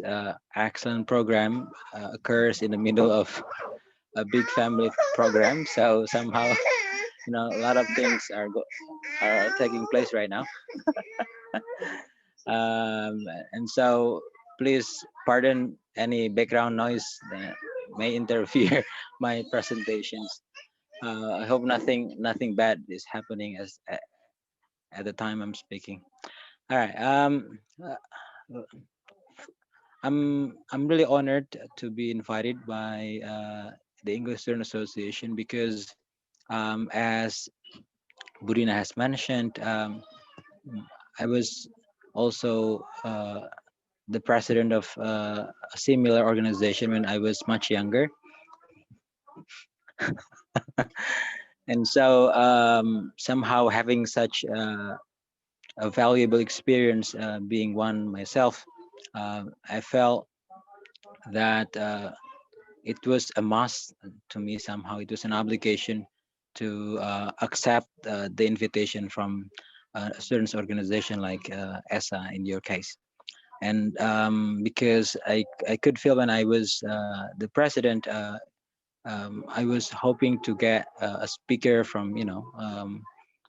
excellent program occurs in the middle of a big family program, so somehow a lot of things are taking place right now. And so please pardon any background noise that may interfere my presentations. I hope nothing bad is happening at the time I'm speaking. All right. I'm really honored to be invited by the English Student Association because, as Budina has mentioned, I was also the president of a similar organization when I was much younger. And so somehow having such a valuable experience being one myself, I felt that it was a must to me. Somehow it was an obligation to accept the invitation from a students organization like ESA in your case. And because I could feel when I was the president, I was hoping to get a speaker from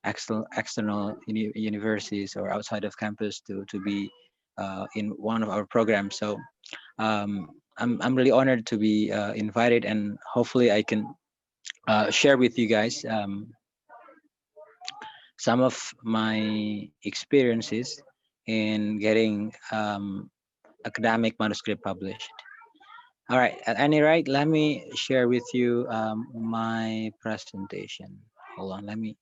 external universities or outside of campus to be in one of our programs. So I'm really honored to be invited, and hopefully I can share with you guys some of my experiences in getting academic manuscript published. All right, at any rate, let me share with you my presentation. Hold on, let me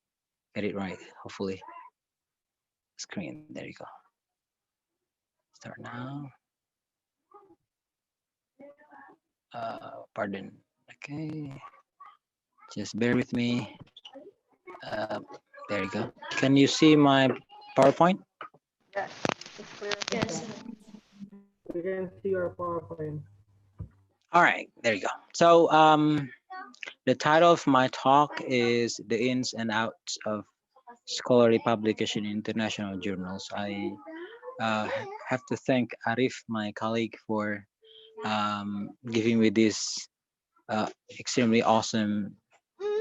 get it right, hopefully. Screen, there you go. Start now. Pardon, okay. Just bear with me. There you go. Can you see my PowerPoint? Yes, it's clear. Yes. We can see your PowerPoint. All right, there you go. So the title of my talk is The Ins and Outs of Scholarly Publication in International Journals. I have to thank Arif, my colleague, for giving me this extremely awesome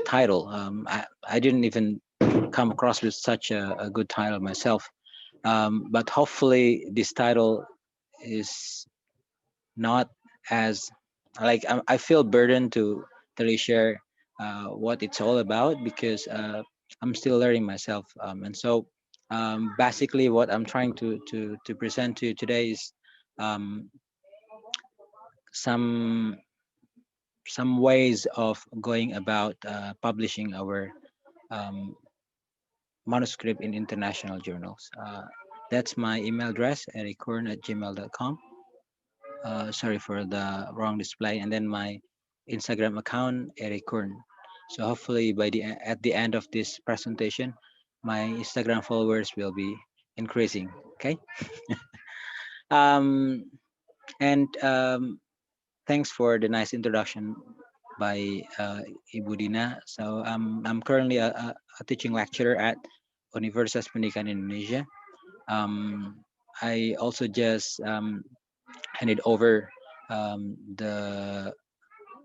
title. I didn't even come across with such a good title myself. But hopefully this title is not as like I feel burdened to really share what it's all about because I'm still learning myself, and so basically what I'm trying to present to you today is um, some ways of going about publishing our um, manuscript in international journals. That's my email address, ericorn@gmail.com. Sorry for the wrong display. And then my Instagram account, ericorn. So hopefully by at the end of this presentation, my Instagram followers will be increasing. Okay. um, and thanks for the nice introduction by Ibu Dina. So I'm currently a teaching lecturer at Universitas Pendidikan Indonesia. I also just handed over the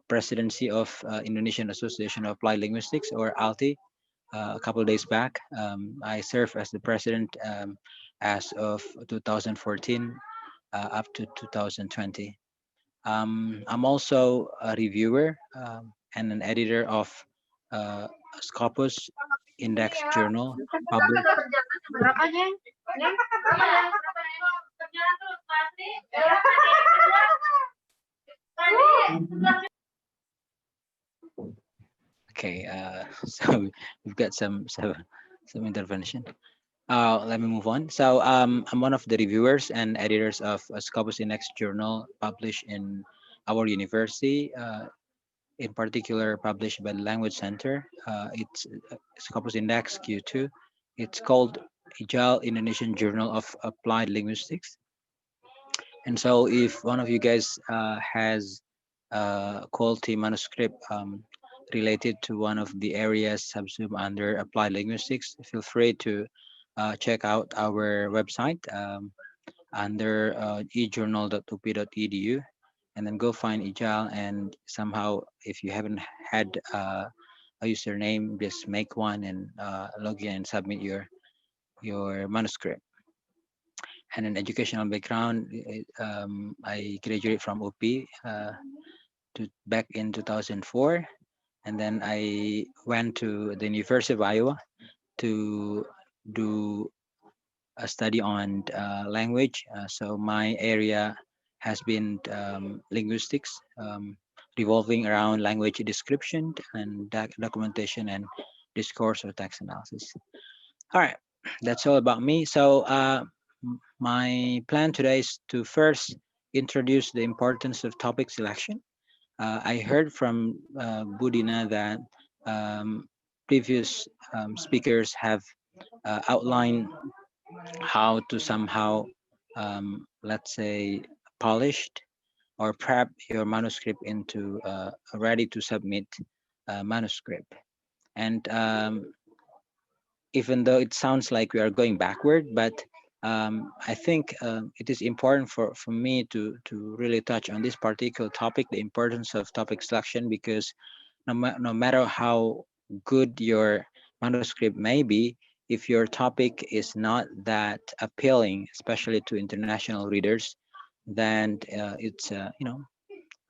presidency of Indonesian Association of Applied Linguistics, or ALTI, a couple of days back. I served as the president as of 2014 up to 2020. I'm also a reviewer and an editor of Scopus Index Journal, published. Berapa, Jeng? Jeng, berapa ya? Kerjaan tuh pasti. Okay, so we've got some intervention. Let me move on. So I'm one of the reviewers and editors of Scopus Index Journal, published in our university, in particular published by the Language Center. It's Scopus Index Q2. It's called Agile Indonesian Journal of Applied Linguistics. And so if one of you guys has a quality manuscript related to one of the areas subsumed under applied linguistics, feel free to check out our website under ejournal.up.edu, and then go find Ijal, and somehow if you haven't had a username, just make one and log in and submit your manuscript. And an educational background, I graduated from UP back in 2004, and then I went to the University of Iowa to do a study on language. So my area has been linguistics, revolving around language description and documentation and discourse or text analysis. All right, that's all about me. So my plan today is to first introduce the importance of topic selection. I heard from Budina that previous speakers have outlined how to somehow, let's say, polished or prep your manuscript into a ready to submit manuscript. And even though it sounds like we are going backward, but I think it is important for me to really touch on this particular topic, the importance of topic selection, because no matter how good your manuscript may be, if your topic is not that appealing, especially to international readers, then it's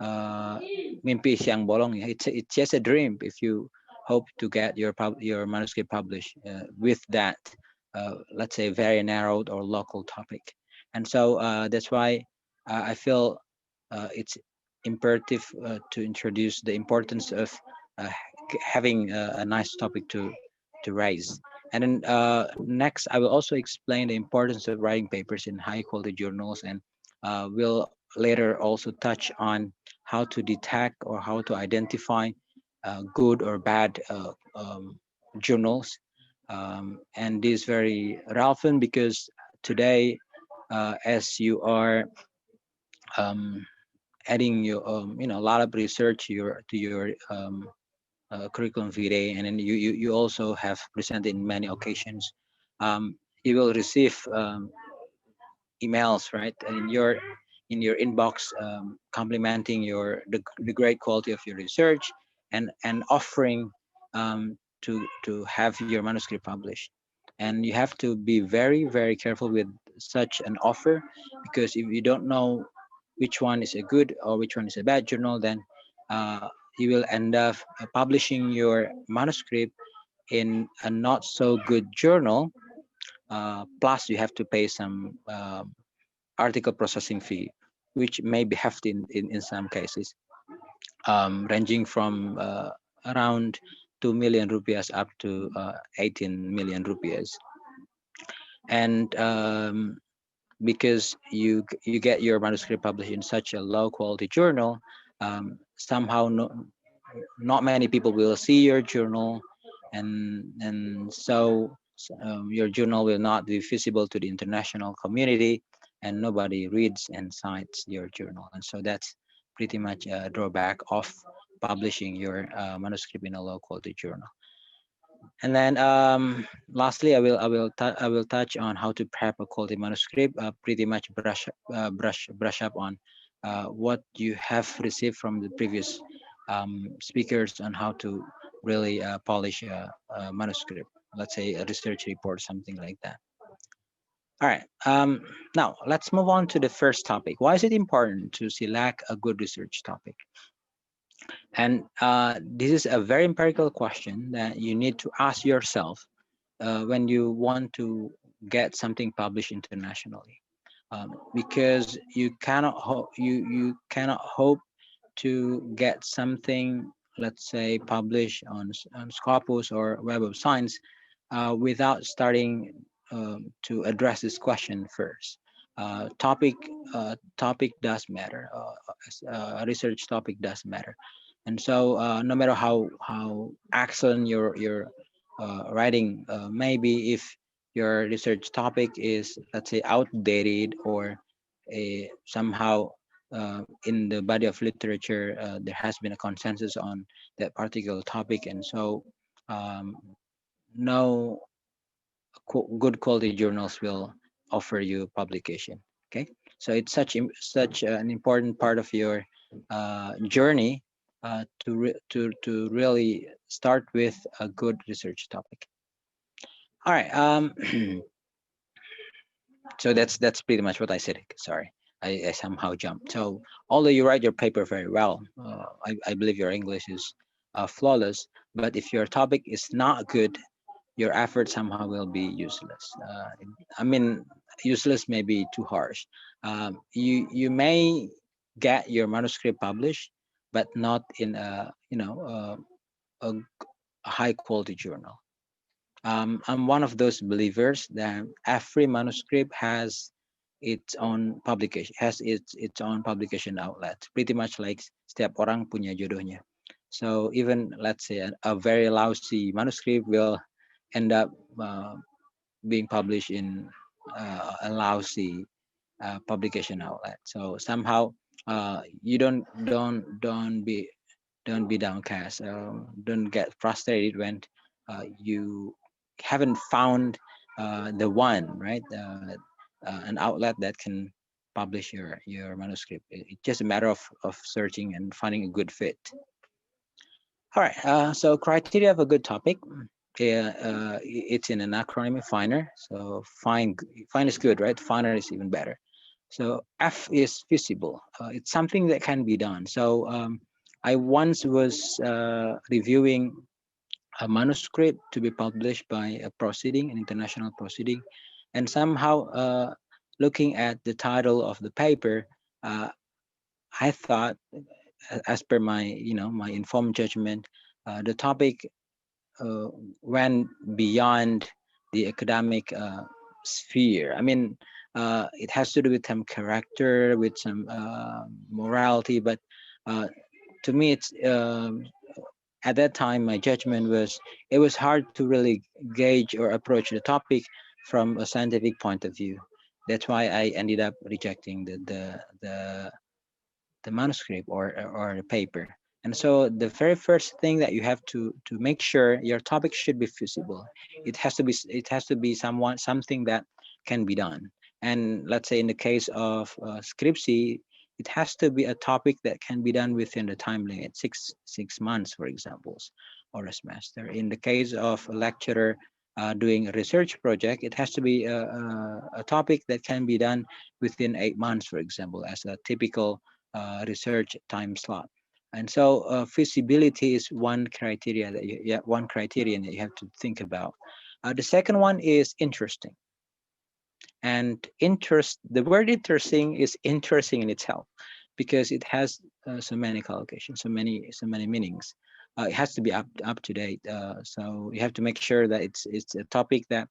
mimpi siang bolong. It's just a dream if you hope to get your manuscript published with that let's say very narrowed or local topic. And so that's why I feel it's imperative to introduce the importance of uh, having a nice topic to raise. And then next, I will also explain the importance of writing papers in high quality journals, and we'll later also touch on how to detect or how to identify good or bad journals. And this is very relevant because today, as you are adding your a lot of research to your curriculum vitae, and then you also have presented in many occasions, you will receive emails right in your inbox, complimenting the great quality of your research, and offering to have your manuscript published. And you have to be very careful with such an offer, because if you don't know which one is a good or which one is a bad journal, then you will end up publishing your manuscript in a not so good journal. Plus, you have to pay some article processing fee, which may be hefty in some cases, ranging from around 2 million rupiahs up to 18 million rupiahs. And because you get your manuscript published in such a low quality journal, somehow not many people will see your journal, and so your journal will not be visible to the international community, and nobody reads and cites your journal. And so that's pretty much a drawback of publishing your manuscript in a low quality journal. And then lastly, I will touch on how to prep a quality manuscript. Pretty much brush up on what you have received from the previous speakers on how to really polish a manuscript. Let's say a research report, something like that. All right. Now let's move on to the first topic. Why is it important to select a good research topic? And this is a very empirical question that you need to ask yourself when you want to get something published internationally, because you cannot you cannot hope to get something, let's say, published on Scopus or Web of Science without starting to address this question first. Topic does matter. A research topic does matter. And so no matter how excellent your writing may be, if your research topic is, let's say, outdated or somehow in the body of literature there has been a consensus on that particular topic, and so no good quality journals will offer you publication. Okay, so it's such an important part of your journey to really start with a good research topic. All right. So that's pretty much what I said. Sorry, I somehow jumped. So although you write your paper very well, I believe your English is flawless. But if your topic is not good, your effort somehow will be useless. I mean, useless may be too harsh. You may get your manuscript published, but not in a high quality journal. I'm one of those believers that every manuscript has its own publication, has its own publication outlet. Pretty much like setiap orang punya jodohnya. So even, let's say, a very lousy manuscript will end up being published in a lousy publication outlet. So somehow you don't be downcast. Don't get frustrated when you haven't found the one, right? An outlet that can publish your manuscript. It's just a matter of searching and finding a good fit. All right. So criteria of a good topic. It's in an acronym, FINER. So fine is good, right? FINER is even better. So F is feasible. It's something that can be done. So I once was reviewing a manuscript to be published by a proceeding, an international proceeding, and somehow looking at the title of the paper, I thought, as per my my informed judgment, the topic went beyond the academic sphere. I mean, it has to do with some character, with some morality, but to me, it's at that time my judgment was it was hard to really gauge or approach the topic from a scientific point of view. That's why I ended up rejecting the manuscript or the paper. And so the very first thing that you have to make sure your topic should be feasible. It has to be something that can be done. And let's say in the case of scriptsy, it has to be a topic that can be done within the time limit, six months, for example, or a semester. In the case of a lecturer, doing a research project, it has to be a topic that can be done within 8 months, for example, as a typical research time slot. And so feasibility is one criteria that one criterion that you have to think about. The second one is interesting. And interest, the word interesting is interesting in itself because it has so many collocations, so many meanings. It has to be up to date. So you have to make sure that it's a topic that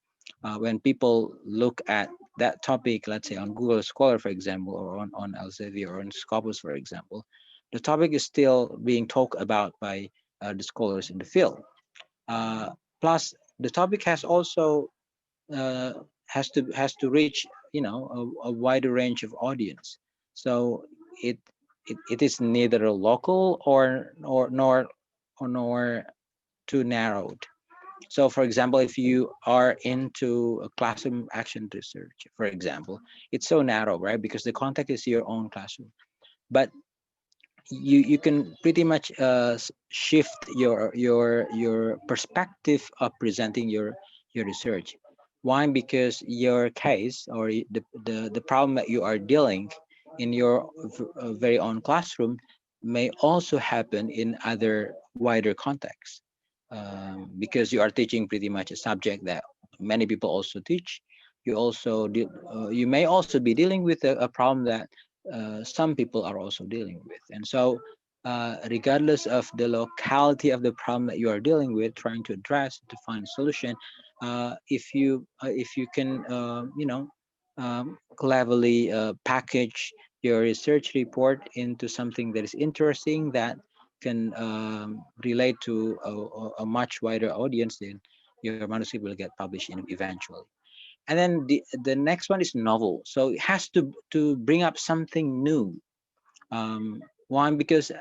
when people look at that topic, let's say on Google Scholar, for example, or on Elsevier or on Scopus, for example, the topic is still being talked about by the scholars in the field. Plus, the topic has also uh, has to reach a wider range of audience. So it it is neither local or nor too narrowed. So for example, if you are into a classroom action research, for example, it's so narrow, right? Because the context is your own classroom. But you can pretty much shift your perspective of presenting your research. Why? Because your case or the problem that you are dealing in your very own classroom may also happen in other wider contexts, because you are teaching pretty much a subject that many people also teach. You may also be dealing with a problem that some people are also dealing with. And so regardless of the locality of the problem that you are dealing with, trying to address to find a solution, if you can cleverly package your research report into something that is interesting, that can relate to a much wider audience, then your manuscript will get published eventually. And then the next one is novel, so it has to bring up something new. One, because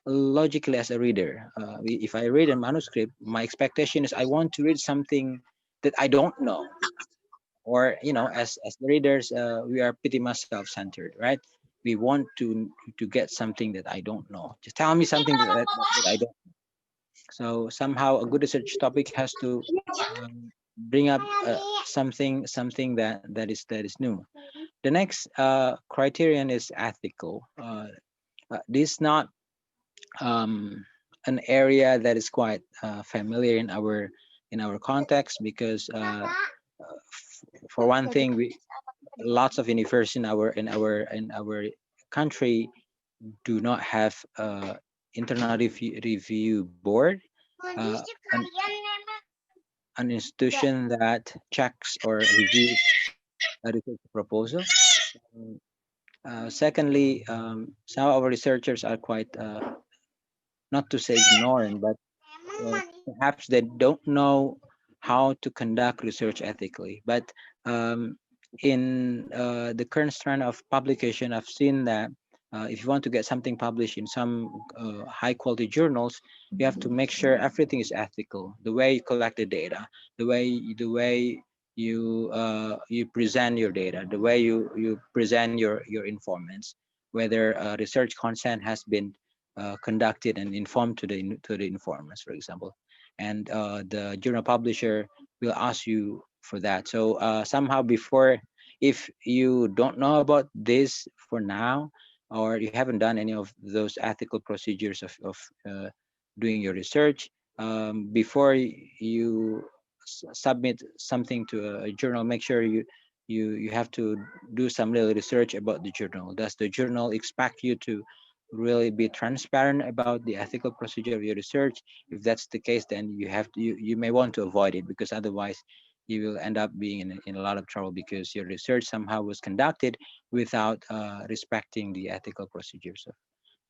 logically as a reader, if I read a manuscript, my expectation is I want to read something that I don't know. Or as the readers, we are pretty much self-centered, right? We want to get something that I don't know. Just tell me something that I don't. So somehow a good research topic has to bring up something that is new. The next criterion is ethical. This is not an area that is quite familiar in our context, because for one thing, lots of universities in our country do not have internal review board, uh, an, an institution that checks or reviews a research proposal. Secondly, some of our researchers are quite, not to say ignorant, but perhaps they don't know how to conduct research ethically. But in the current trend of publication, I've seen that if you want to get something published in some high quality journals, you have to make sure everything is ethical. The way you collect the data, the way you present your data, the way you present your informants, whether research consent has been conducted and informed to the informers, for example, and the journal publisher will ask you for that. So somehow before, if you don't know about this for now, or you haven't done any of those ethical procedures of doing your research, before you submit something to a journal, make sure you have to do some little research about the journal. Does the journal expect you to really be transparent about the ethical procedure of your research? If that's the case, then you may want to avoid it, because otherwise you will end up being in a lot of trouble, because your research somehow was conducted without respecting the ethical procedures of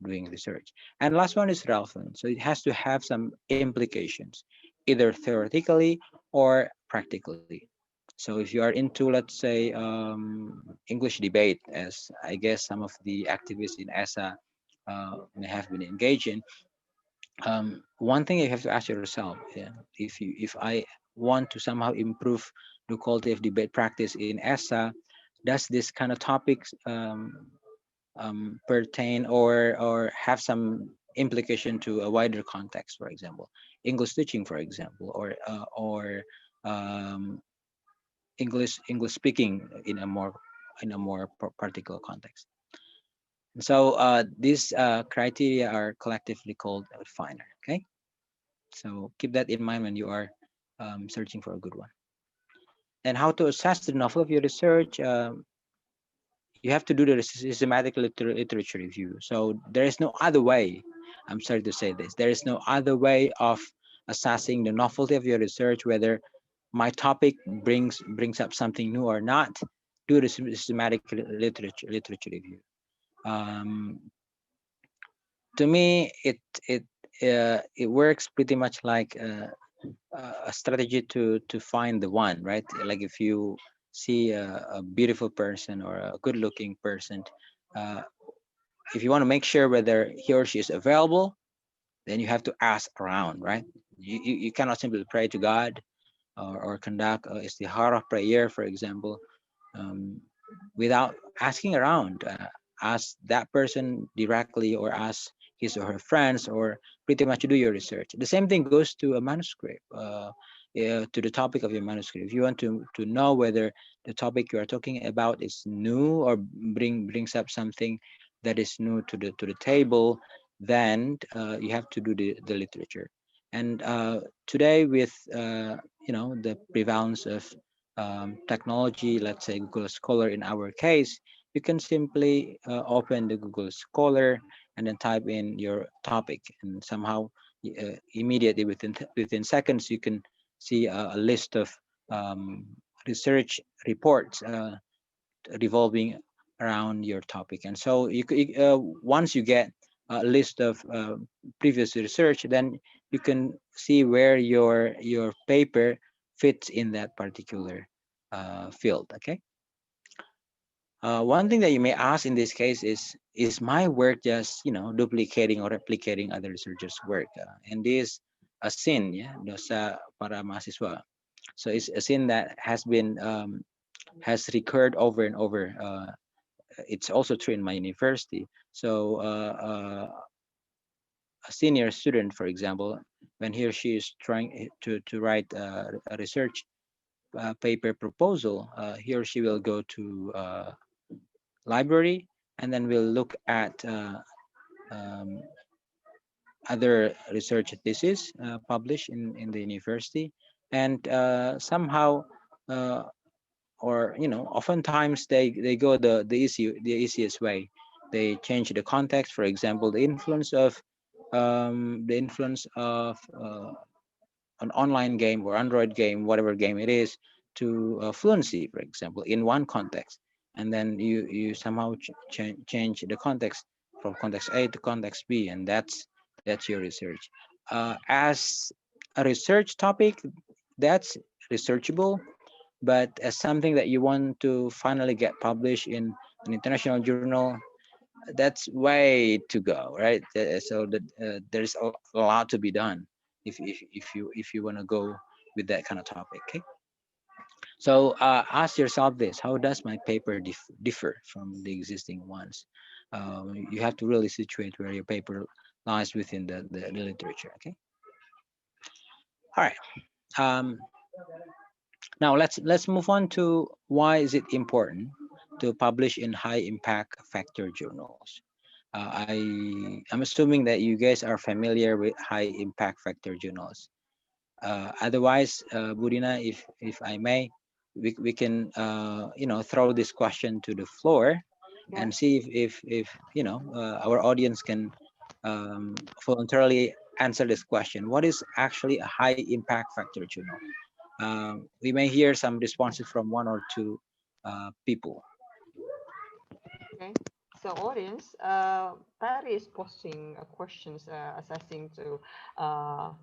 doing research. And last one is relevant. So it has to have some implications, either theoretically or practically. So if you are into, let's say, English debate, as I guess some of the activists in ESA may have been engaged in, one thing you have to ask yourself, yeah, if I want to somehow improve the quality of debate practice in ESA, does this kind of topics pertain or have some implication to a wider context, for example? English teaching, for example, or English speaking in a more particular context. And so these criteria are collectively called a definer. Okay, so keep that in mind when you are searching for a good one. And how to assess the novel of your research? You have to do the systematic literature review. So there is no other way. I'm sorry to say this. There is no other way of assessing the novelty of your research, whether my topic brings up something new or not. Do the systematic literature review. To me, it works pretty much like a strategy to find the one, right? Like if you see a beautiful person or a good-looking person, uh, if you want to make sure whether he or she is available, then you have to ask around, right? You cannot simply pray to God or conduct istihara prayer, for example, without asking around. Ask that person directly, or ask his or her friends, or pretty much do your research. The same thing goes to a manuscript, to the topic of your manuscript. If you want to know whether the topic you are talking about is new or brings up something that is new to the table, then you have to do the literature. And today, with the prevalence of technology, let's say Google Scholar in our case, you can simply open the Google Scholar and then type in your topic, and somehow immediately within seconds you can see a list of research reports revolving around your topic. And so once you get a list of previous research, then you can see where your paper fits in that particular field. Okay. One thing that you may ask in this case is my work just duplicating or replicating other researchers' work? And this a sin, yeah, dosa para mahasiswa. So it's a sin that has been has recurred over and over. It's also true in my university. So a senior student, for example, when he or she is trying to write a research paper proposal, he or she will go to library and then we'll look at other research thesis published in the university, and somehow or oftentimes they go the easiest way. They change the context, for example, the influence of an online game or Android game, whatever game it is, to fluency, for example, in one context, and then you somehow change the context from context A to context B, and that's your research. As a research topic, that's researchable, but as something that you want to finally get published in an international journal, that's way to go, right? So that there's a lot to be done if you want to go with that kind of topic. Okay. So ask yourself this: how does my paper differ from the existing ones? You have to really situate where your paper lies within the literature. Okay. All right. Now let's move on to why is it important to publish in high impact factor journals. I'm assuming that you guys are familiar with high impact factor journals. Otherwise, Budina, if I may, we can throw this question to the floor and see if our audience can voluntarily answer this question. What is actually a high impact factor journal? We may hear some responses from one or two people. Okay, so audience, Barry is posting questions assessing to how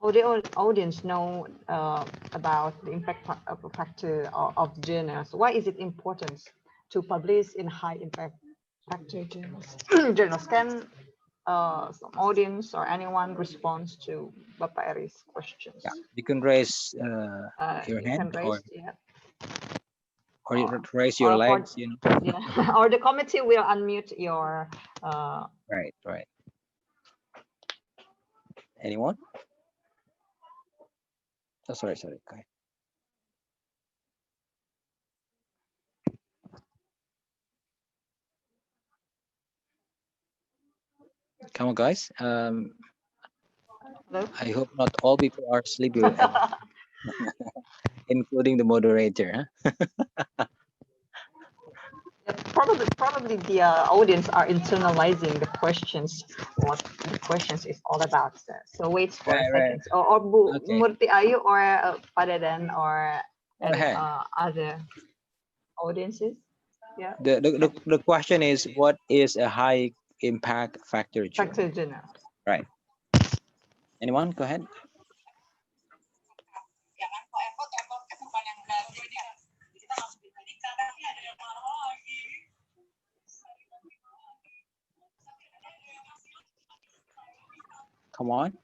the audience know about the impact factor of journals. Why is it important to publish in high impact factor journals? Journals can some audience or anyone responds to Bapak Eri's questions. Yeah, you can raise your You hand can raise, yeah. or you raise your legs, Yeah, or the committee will unmute your right. Anyone? Oh, sorry. Go ahead. Come on, guys. I hope not all people are sleepy, including the moderator. Huh? Probably the audience are internalizing the questions, what the questions is all about. So wait for a second. Or Bu Okay. Murti Ayu or Padadan or Go ahead. other audiences. Yeah. The question is, what is a high impact factor journal? Factor journal. Right. Anyone? Go ahead. Come on.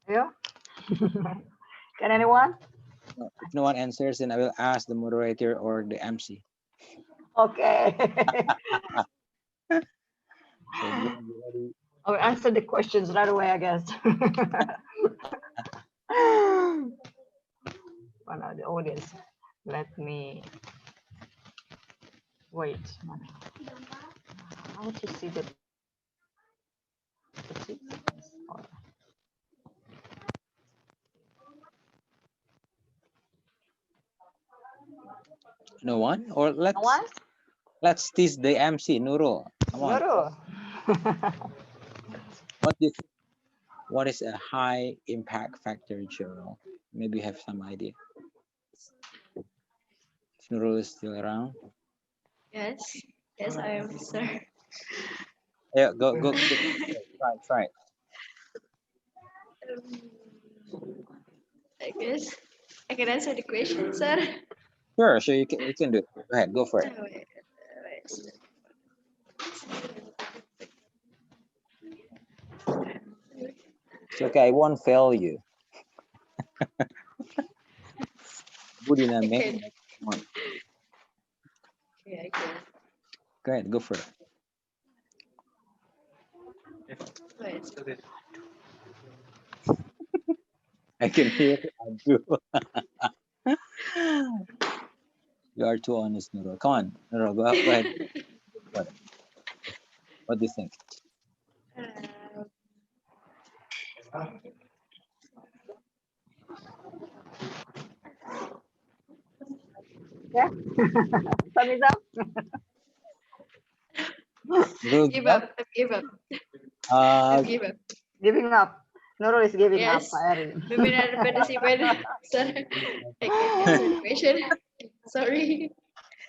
Yeah. Can anyone? No, if no one answers, then I will ask the moderator or the MC. Okay. So you wanna be ready? I'll answer the questions right away, I guess. One of the audience. Let me wait. How to see the No one? Or no one? let's tease the MC, Nurul. Come on. Nurul. What is a high impact factor journal? Maybe you have some idea. If Nurul is still around. Yes, I am, sir. Yeah, go. Try. I guess I can answer the question, sir. Sure, you can do it. Go ahead, go for it. Oh, wait. It's okay, I won't fail you. Budina, man. Come on. Yeah, I can. Go ahead, go for it. Wait. I can hear Adu. You are too honest, Nurul. Come on, Nurul, go ahead. What do you think? Yeah. Thumbs up. Nurul, Give up. Give up. Give up. Giving up. Nurul is giving Yes. up, Pak Erin. Pimpinan partisipan, sir. I can't answer the question. Sorry.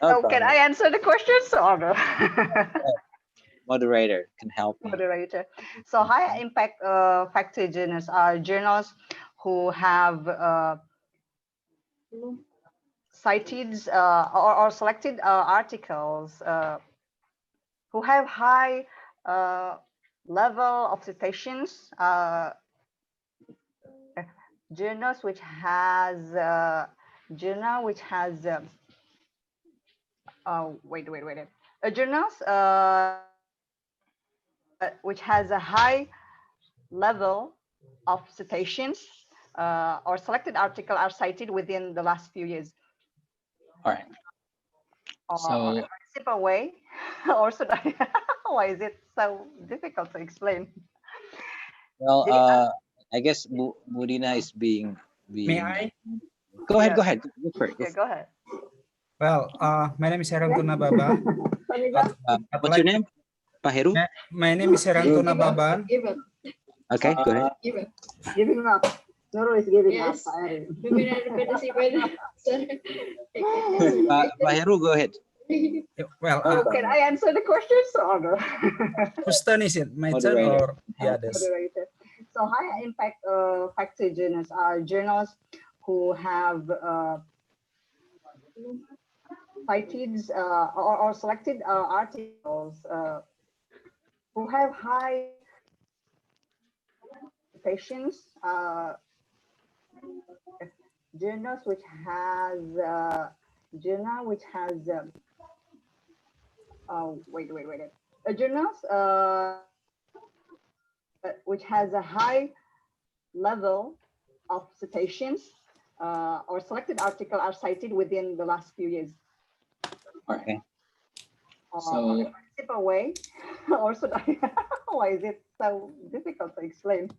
Oh, can I answer the questions or no? Moderator can help me. Moderator. So high impact factor journals are journals who have cited or selected articles who have high level of citations, journals which has journals which has a high level of citations or selected article are cited within the last few years. All right. Or a simple way, or should I? Why is it so difficult to explain? Well, I guess Budina is being. May I? Go ahead. Go for it. Yeah, go ahead. Well, my name is Herantuna Baban. What's your name? Pak Heru? My name is Herantuna Baban. Give up. Okay, go ahead. Give up. Giving up. Nurul is giving Yes. up, Pak Erin. Pimpinan partisipan, sir. I can't answer the Pak question. Heru, go ahead. Well, Can I answer the questions or no? whose turn is it? My turn or the others? Moderator. So high impact factor journals are journals who have cited or selected articles who have high citations, journals which has journals which has a high level of citations or selected article are cited within the last few years? Okay. So, simple way, or should I? Why is it so difficult to explain?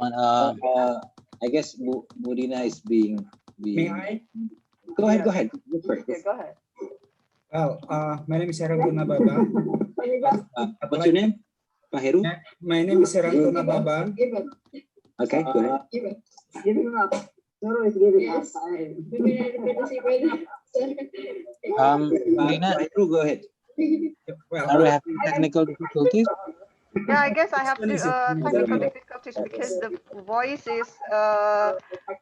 I guess Budina is being. May I? Go ahead. Go ahead. Go first. Yeah, go ahead. Well, my name is Heranguna Baba. What's your name? Pak Heru? My name is Heranguna Baba. Okay, go ahead. Give him up. Zoro is giving up. Budina, Heru, go ahead. Well, Are we having technical difficulties? Yeah, I guess I have to technical difficulties because the voice is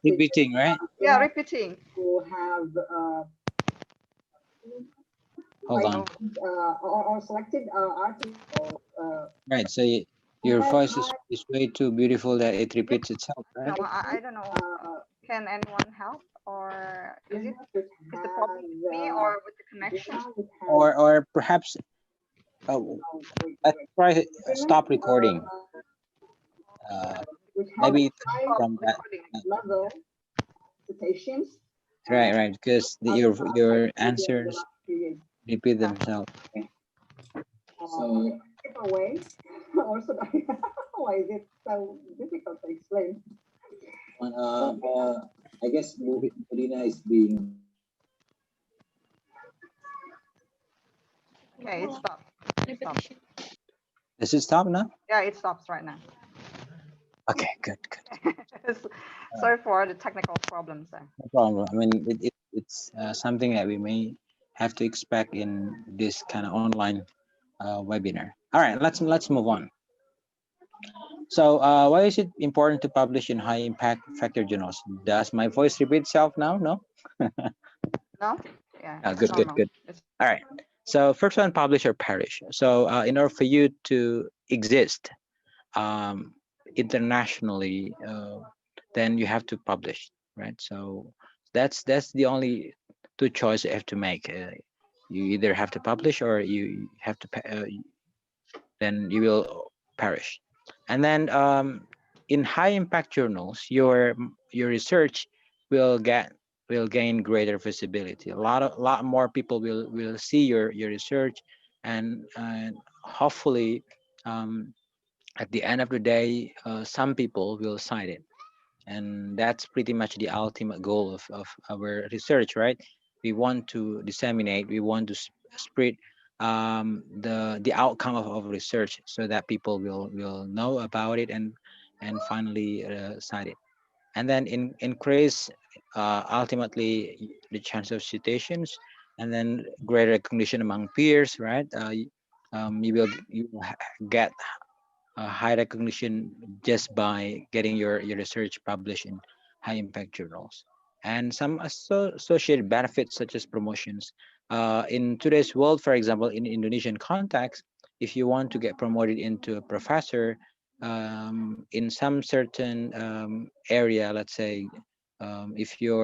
Repeating, right? yeah, repeating. Who have Hold on. or selected article. Right. So your voice is way too beautiful that it repeats itself, right? No, I don't know. Can anyone help, or is the problem with me or with the connection? Or perhaps let's try stop recording. Maybe from that. Level citations. Right. Because your answers repeat themselves. Okay. So, way, or should I? Why is it so difficult to explain? I guess Budina is being. Okay, it stopped. Does it stop now? Yeah, it stops right now. Okay, good. Sorry for the technical problems there. No problem. I mean, it's something that we may have to expect in this kind of online webinar. All right, let's move on. So, why is it important to publish in high impact factor journals? Does my voice repeat itself now? No. No. Yeah. Good. All right. So first one, publish or perish. So in order for you to exist internationally, then you have to publish, right? So that's the only two choices you have to make. You either have to publish or you have to then you will perish. And then in high impact journals, your research will gain greater visibility. A lot more people will see your research, and hopefully at the end of the day, some people will cite it. And that's pretty much the ultimate goal of our research, right? We want to disseminate, we want to spread the outcome of research so that people will know about it and finally cite it, and then increase ultimately the chance of citations, and then greater recognition among peers, right? You will get high recognition just by getting your research published in high impact journals, and some associated benefits such as promotions. In today's world, for example, in Indonesian context, if you want to get promoted into a professor in some certain area, let's say if you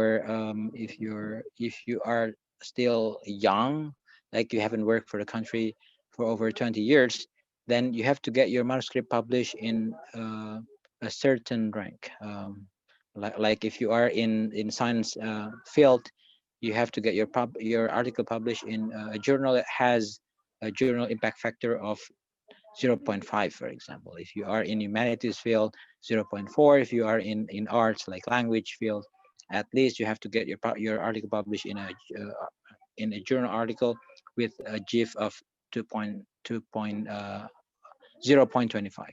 are still young, like you haven't worked for the country for over 20 years, then you have to get your manuscript published in a certain rank. Like if you are in science field, you have to get your article published in a journal that has a journal impact factor of 0.5, for example. If you are in humanities field, 0.4. If you are in arts like language field, at least you have to get your article published in a journal article with a GIF of 0.25.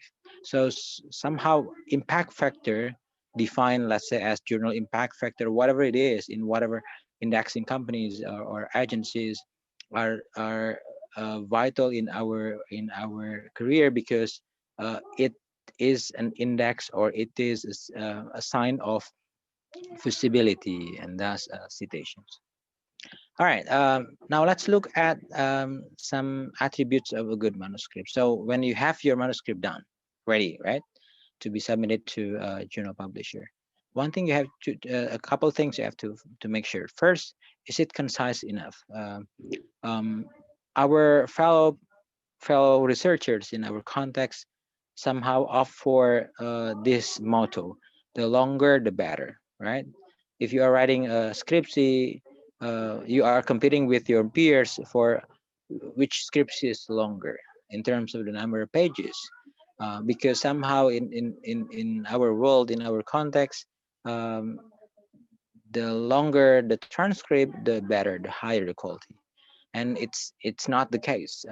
So somehow impact factor defined, let's say, as journal impact factor, whatever it is, in whatever indexing companies or agencies are vital in our career, because it is an index, or it is a sign of visibility and thus citations. All right, now let's look at some attributes of a good manuscript. So when you have your manuscript done, ready, right, to be submitted to a journal publisher, one thing you have to, a couple things you have to make sure. First, is it concise enough? Our fellow researchers in our context somehow opt for this motto: the longer, the better, right? If you are writing a scriptsy, you are competing with your peers for which scriptsy is longer in terms of the number of pages. Because somehow in our world, in our context, um, the longer the transcript, the better, the higher the quality. And it's not the case.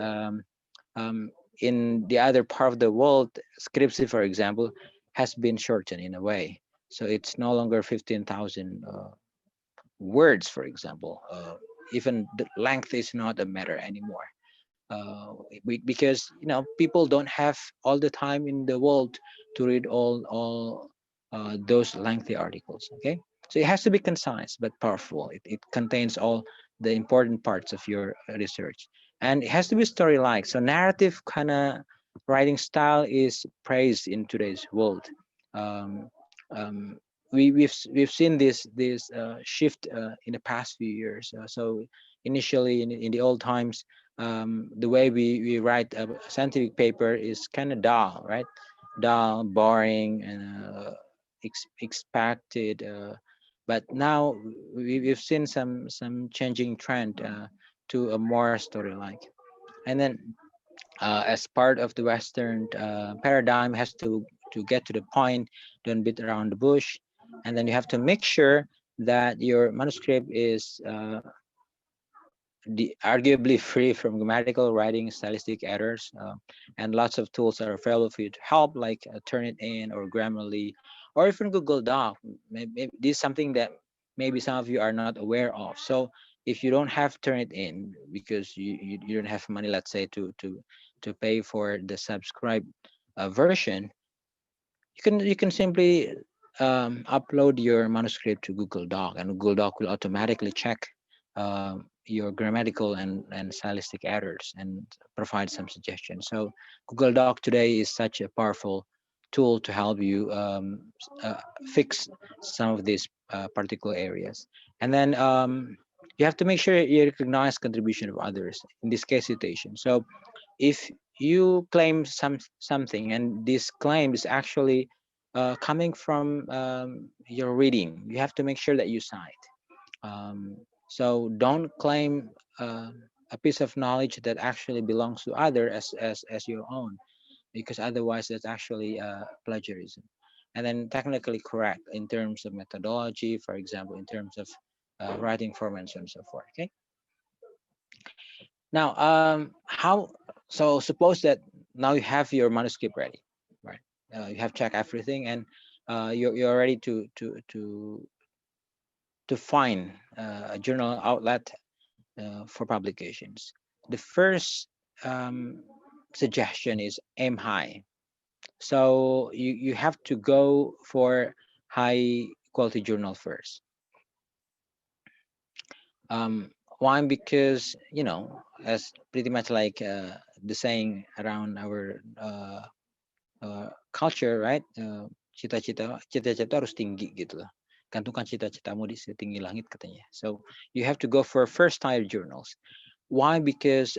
In the other part of the world, scriptsy, for example, has been shortened in a way. So it's no longer 15,000 words, for example. Even the length is not a matter anymore. Because people don't have all the time in the world to read all those lengthy articles. Okay, so it has to be concise but powerful. It contains all the important parts of your research, and it has to be story-like. So narrative kind of writing style is praised in today's world. um, um, we've seen this shift in the past few years. So initially in the old times, the way we write a scientific paper is kind of dull, right? Dull, boring, and expected. But now we've seen some changing trend to a more story-like. And then as part of the Western paradigm, has to get to the point, don't beat around the bush, and then you have to make sure that your manuscript is arguably free from grammatical, writing, stylistic errors, and lots of tools are available for you to help, like Turnitin or Grammarly, or even Google Doc. Maybe this is something that maybe some of you are not aware of. So if you don't have Turnitin because you don't have money, let's say, to pay for the subscribe version, you can simply upload your manuscript to Google Doc, and Google Doc will automatically check your grammatical and stylistic errors and provide some suggestions. So Google Doc today is such a powerful tool to help you fix some of these particular areas. And then you have to make sure you recognize contribution of others. In this case, citation. So if you claim something and this claim is actually coming from your reading, you have to make sure that you cite. So don't claim a piece of knowledge that actually belongs to other as your own, because otherwise that's actually plagiarism. And then technically correct in terms of methodology, for example, in terms of writing format and so on and so forth. Okay. Now, how? So suppose that now you have your manuscript ready, right? You have checked everything, and you're ready to find a journal outlet for publications. The first suggestion is aim high. So you have to go for high quality journal first. Why? Because as pretty much like the saying around our culture, right? Cita-cita harus tinggi gitu loh. Gantungkan cita-citamu di setinggi langit katanya. So you have to go for first tier journals. Why? Because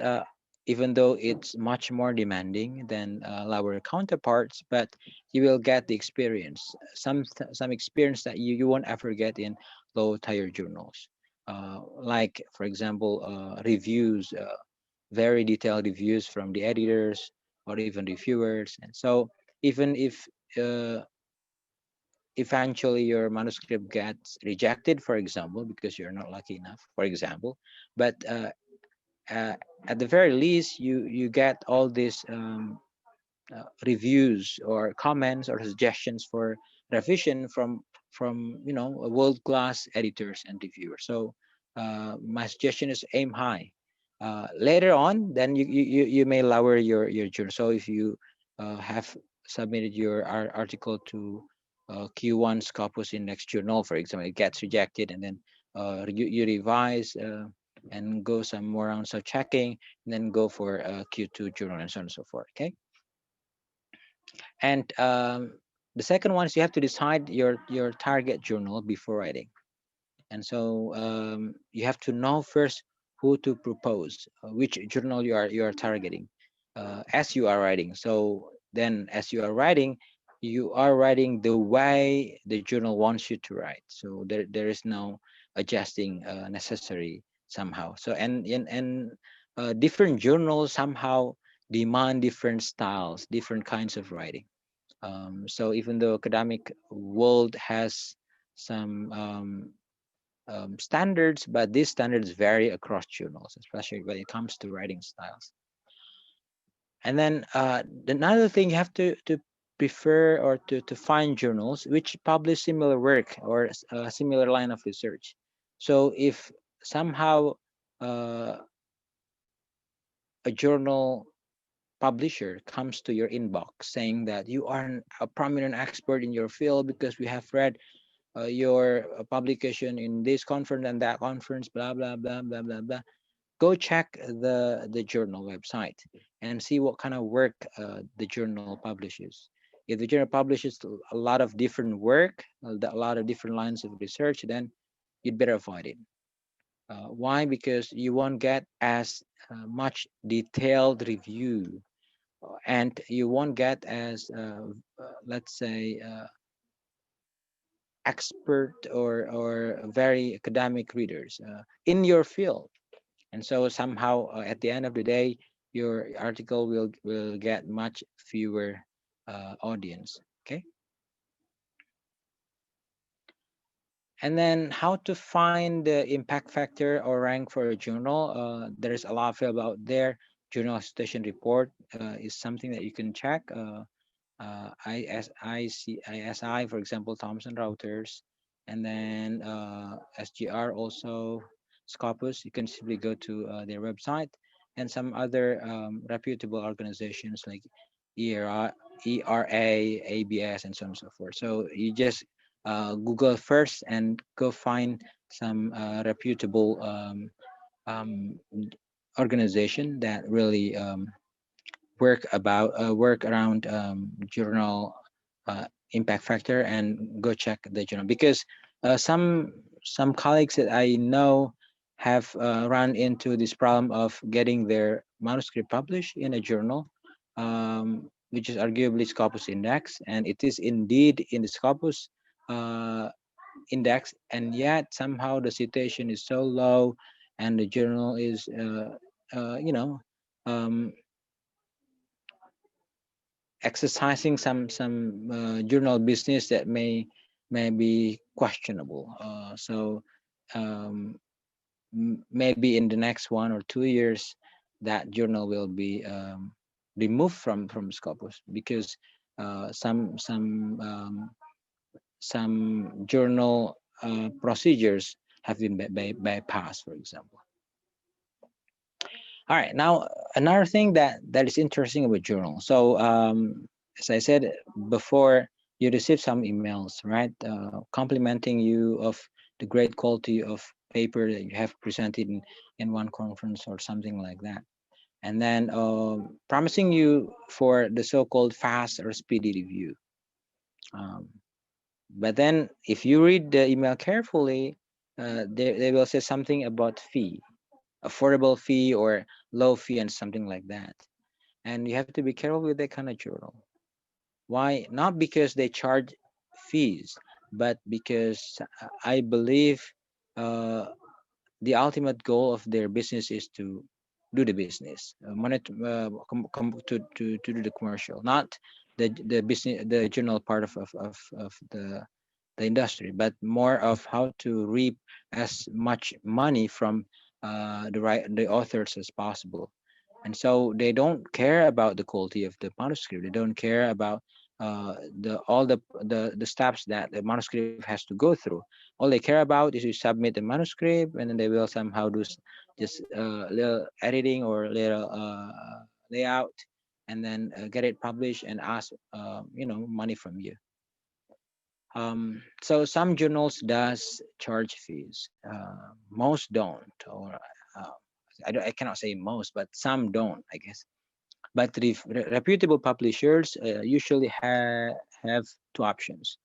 even though it's much more demanding than lower counterparts, but you will get the experience, some experience that you won't ever get in low tier journals. Like for example, reviews, very detailed reviews from the editors or even reviewers. And so even if uh, eventually your manuscript gets rejected, for example, because you're not lucky enough, for example, but uh, at the very least you get all these reviews or comments or suggestions for revision from world-class editors and reviewers. So my suggestion is aim high. Later on, then you may lower your journal. So if you have submitted your article to Q1 Scopus Index Journal, for example, it gets rejected, and then you revise and go some more rounds of checking, and then go for Q2 journal and so on and so forth. Okay. And the second one is you have to decide your target journal before writing. And so you have to know first who to propose, which journal you are targeting as you are writing. So then as you are writing the way the journal wants you to write. So there is no adjusting necessary somehow. So and different journals somehow demand different styles, different kinds of writing. So even though academic world has some standards, but these standards vary across journals, especially when it comes to writing styles. And then another thing, you have to prefer or to find journals which publish similar work or a similar line of research. So if somehow uh, a journal publisher comes to your inbox saying that you are a prominent expert in your field because we have read your publication in this conference and that conference, blah blah blah blah blah blah, go check the journal website and see what kind of work the journal publishes. If the journal publishes a lot of different work, a lot of different lines of research, then you'd better avoid it. Why? Because you won't get as much detailed review, and you won't get as let's say expert or very academic readers in your field. And so somehow at the end of the day, your article will get much fewer audience. Okay. And then how to find the impact factor or rank for a journal. There is a lot about there. Journal citation report is something that you can check. ISI, for example, Thomson Reuters, and then SGR also, Scopus. You can simply go to their website, and some other reputable organizations like ERA, ABS, and so on and so forth. So you just Google first and go find some reputable um, organization that really work around journal impact factor, and go check the journal, because some colleagues that I know have run into this problem of getting their manuscript published in a journal, which is arguably Scopus index, and it is indeed in the Scopus uh, index, and yet somehow the citation is so low, and the journal is um, exercising some journal business that may be questionable. So maybe in the next 1 or 2 years, that journal will be removed from Scopus, because some journal procedures have been bypassed, for example. All right, now another thing that is interesting about journal. So as I said before, you receive some emails, right, complimenting you of the great quality of paper that you have presented in one conference or something like that, and then promising you for the so-called fast or speedy review. But then if you read the email carefully, they will say something about fee, affordable fee or low fee and something like that. And you have to be careful with that kind of journal. Why? Not because they charge fees, but because I believe uh, the ultimate goal of their business is to do the business, to do the commercial, not the business, the journal part of the industry, but more of how to reap as much money from the authors as possible. And so they don't care about the quality of the manuscript. They don't care about the all the steps that the manuscript has to go through. All they care about is you submit the manuscript, and then they will somehow do just little editing or little layout, and then get it published and ask money from you. So some journals does charge fees. Most don't, or I cannot say most, but some don't, I guess. But reputable publishers usually have two options: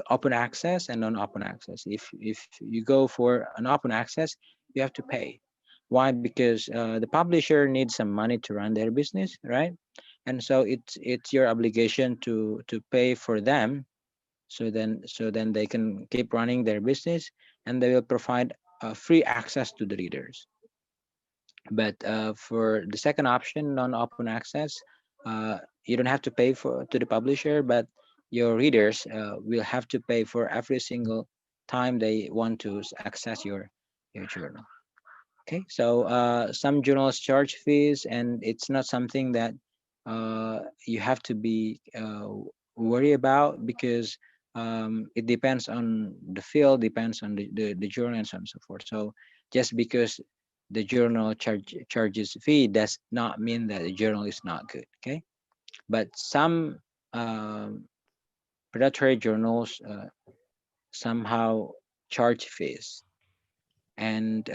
open access and non-open access. If you go for an open access, you have to pay. Why? Because the publisher needs some money to run their business, right? and so it's your obligation to pay for them, so then they can keep running their business, and they will provide free access to the readers. But for the second option, non-open access, you don't have to pay to the publisher, but your readers will have to pay for every single time they want to access your journal. Okay, so some journals charge fees, and it's not something that you have to be worry about, because it depends on the field, depends on the journal, and so on and so forth. So just because the journal charges fee does not mean that the journal is not good. Okay, but some predatory journals somehow charge fees, and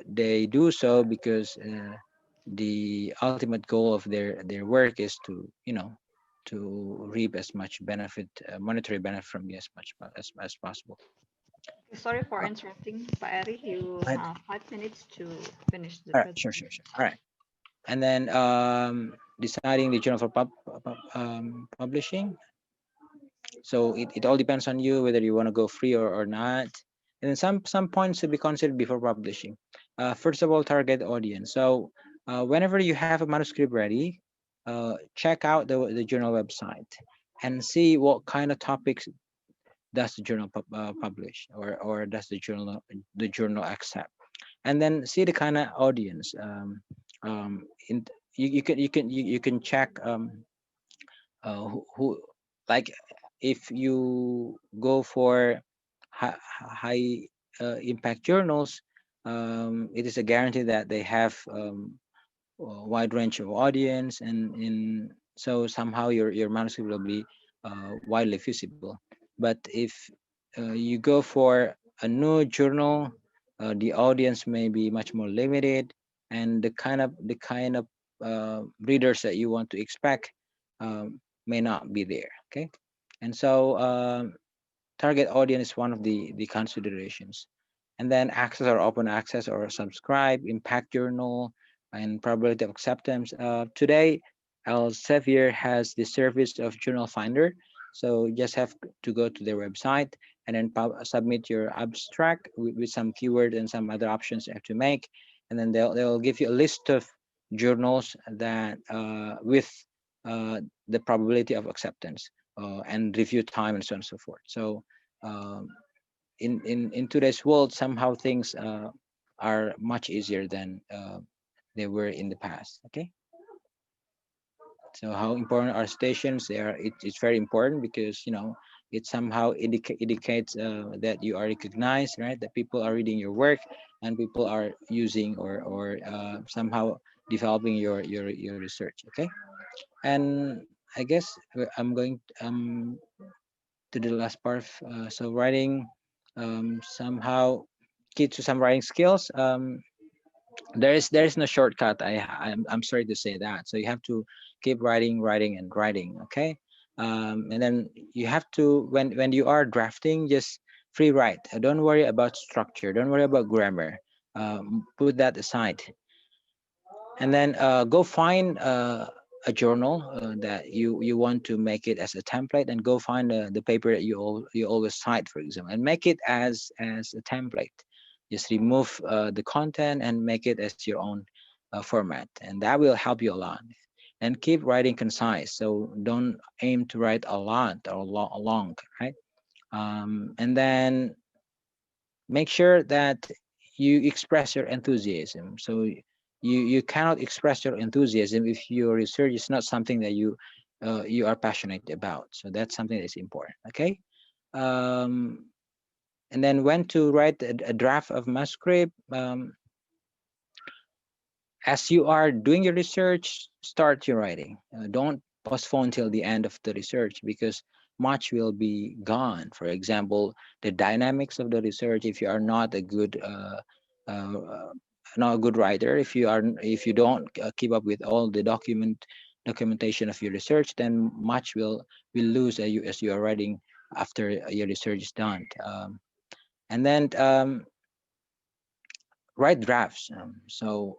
they do so because the ultimate goal of their work is to, to reap as much benefit, monetary benefit from you as possible. Sorry for interrupting, Pak Eri. You Right. have 5 minutes to finish the All right, presentation. sure. All right, and then deciding the journal for publishing. So it all depends on you whether you want to go free or not. And then some points to be considered before publishing. First of all, target audience. So whenever you have a manuscript ready, check out the journal website and see what kind of topics does the journal publish, or does the journal accept, and then see the kind of audience. In you can check who, like, if you go for high impact journals, it is a guarantee that they have a wide range of audience, and in so somehow your manuscript will be widely visible. But if you go for a new journal, the audience may be much more limited, and the kind of readers that you want to expect may not be there. Okay, and so target audience is one of the considerations. And then access or open access or subscribe, impact journal, and probability of acceptance. Today, Elsevier has the service of Journal Finder. So you just have to go to their website and then submit your abstract with some keyword and some other options you have to make. And then they'll give you a list of journals that with the probability of acceptance and review time and so on and so forth. So um, in today's world, somehow things are much easier than they were in the past. Okay, so how important are stations? It's very important, because it somehow indicates that you are recognized, right? That people are reading your work, and people are using or somehow developing your research. Okay, and I guess I'm going to the last part. So writing, somehow key to some writing skills. There is no shortcut. I'm sorry to say that. So you have to keep writing and writing. Okay, and then you have to, when you are drafting, just free write. Don't worry about structure. Don't worry about grammar. Put that aside, and then go find a journal that you want to make it as a template, and go find the paper that you always cite, for example, and make it as a template. Just remove the content and make it as your own format, and that will help you a lot. And keep writing concise, so don't aim to write a lot or long, right? And then make sure that you express your enthusiasm. So you cannot express your enthusiasm if your research is not something that you are passionate about. So that's something that's important. Okay, um, and then when to write a draft of manuscript. As you are doing your research, start your writing. Don't postpone till the end of the research, because much will be gone. For example, the dynamics of the research. If you are not a good not a good writer, if you don't keep up with all the documentation of your research, then much will lose as you are writing after your research is done. And then write drafts. So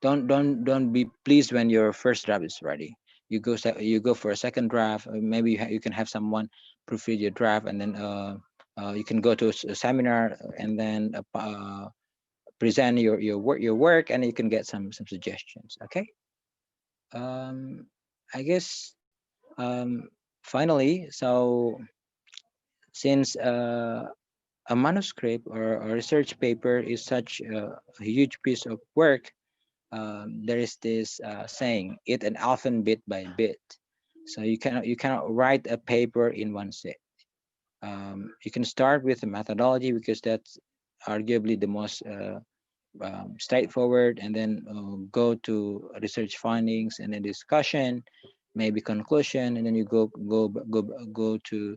don't be pleased when your first draft is ready. you go for a second draft, or maybe you can have someone proofread your draft, and then you can go to a seminar and then present your work, and you can get some suggestions. Okay. I guess finally, so since a manuscript or a research paper is such a huge piece of work, there is this saying, "Eat an elephant bit by bit." So you cannot write a paper in one sit. You can start with the methodology, because that's arguably the most straightforward, and then go to research findings, and then discussion, maybe conclusion, and then you go to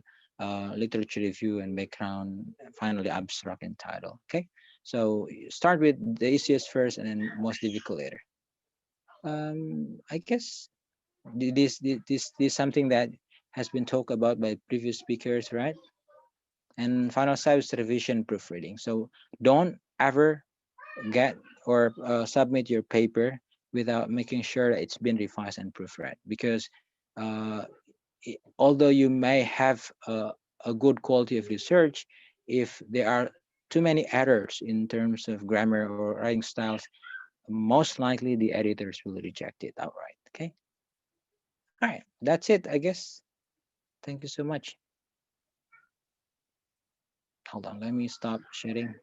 literature review and background, finally abstract and title. Okay, so you start with the easiest first, and then most difficult later. I guess this something that has been talked about by previous speakers, right? And final step is revision proofreading. So don't ever get or submit your paper without making sure that it's been revised and proofread, because uh, although you may have a good quality of research, if there are too many errors in terms of grammar or writing styles, most likely the editors will reject it outright. Okay. All right, that's it, I guess. Thank you so much. Hold on, let me stop sharing.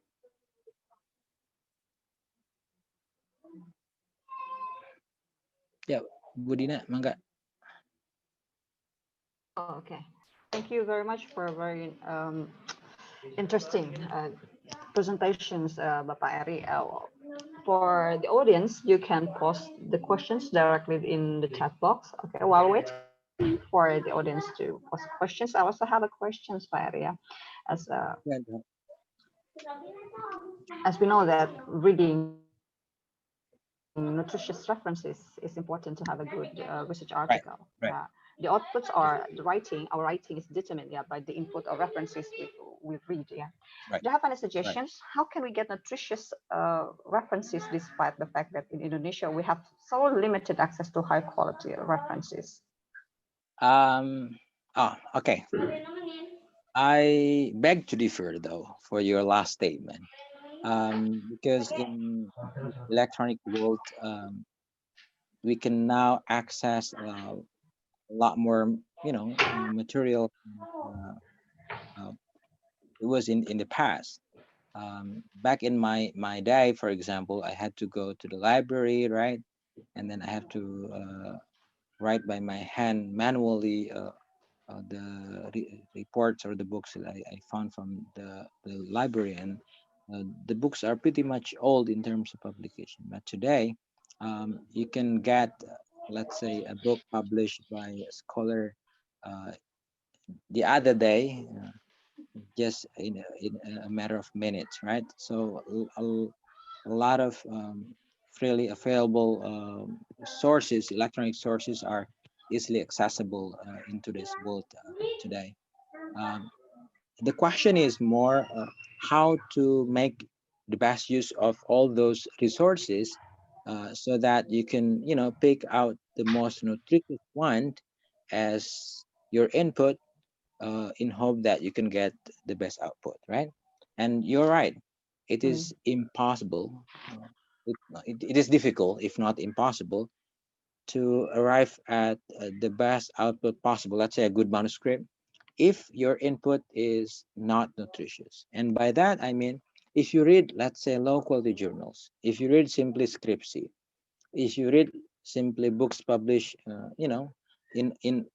Yeah, Budina, mangga. Oh, okay. Thank you very much for very interesting presentations, Bapak Eri. For the audience, you can post the questions directly in the chat box. Okay, while waiting for the audience to post questions, I also have a question, Pak Eri. As as we know that reading nutritious references is important to have a good research article. Right, The right. outputs are the writing. Our writing is determined, by the input or references we read. Do you Right, have any right. suggestions? How can we get nutritious references despite the fact that in Indonesia we have so limited access to high quality references? Okay. I beg to differ, though, for your last statement, because in this electronic world, we can now access a lot more, material. Uh, uh, it was in the past. Back in my day, for example, I had to go to the library, right, and then I have to write by my hand manually the reports or the books that I found from the library, and the books are pretty much old in terms of publication. But today, you can get, let's say, a book published by a scholar uh, the other day, just in a matter of minutes, right? So a lot of freely available sources, electronic sources, are easily accessible in today's world today. Um, the question is more how to make the best use of all those resources, so that you can, pick out the most nutritious one as your input, in hope that you can get the best output, right? And you're right, it is impossible. It is difficult, if not impossible, to arrive at the best output possible. Let's say a good manuscript, if your input is not nutritious. And by that, I mean, if you read, let's say, low quality journals, if you read simply scriptsy, if you read simply books published, in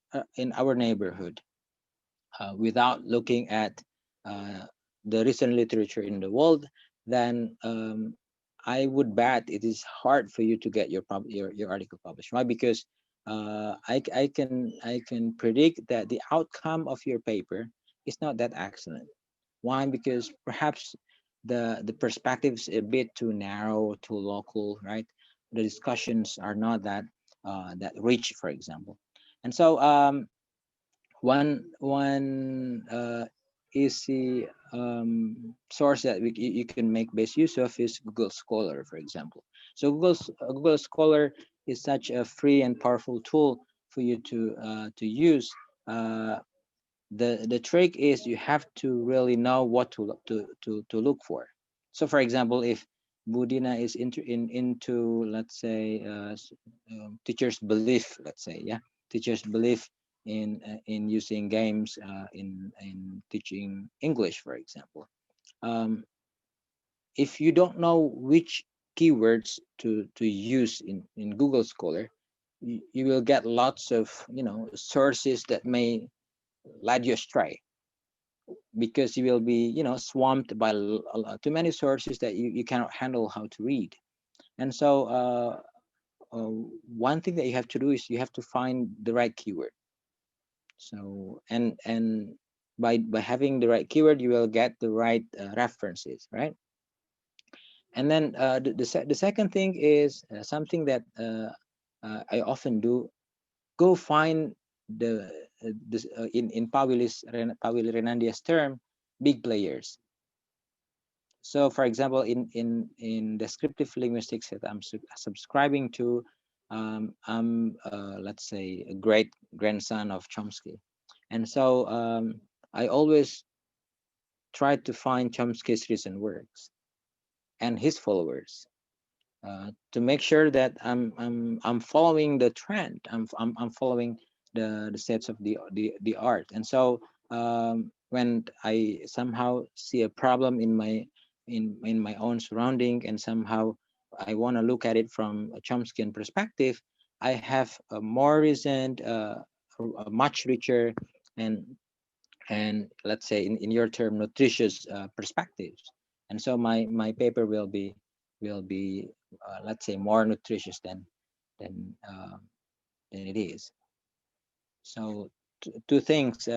our neighborhood, without looking at the recent literature in the world, then I would bet it is hard for you to get your article published. Why? Because I can predict that the outcome of your paper is not that excellent. Why? Because perhaps the perspective is a bit too narrow, too local, right? The discussions are not that rich, for example. And so one easy source that you can make best use of is Google Scholar, for example. So Google Scholar is such a free and powerful tool for you to use. The trick is you have to really know what to look for. So for example, if Budina is into let's say teachers belief, let's say, yeah, teachers belief in using games in teaching English, for example. If you don't know which keywords to use in Google Scholar, you will get lots of sources that may lead you astray, because you will be swamped by too many sources that you cannot handle how to read. And so one thing that you have to do is you have to find the right keyword. So and by having the right keyword, you will get the right references, right? And then the second thing is something that I often do: go find the in Pawili Renandia's term, big players. So for example, in descriptive linguistics that I'm subscribing to, I'm let's say a great grandson of Chomsky, and so I always try to find Chomsky's recent works and his followers, to make sure that I'm following the trend. I'm following the steps of the art. And so when I somehow see a problem in my own surrounding, and somehow I want to look at it from a Chomskyan perspective, I have a more recent, a much richer, and let's say in your term, nutritious perspectives. And so my paper will be let's say more nutritious than than it is. So two things: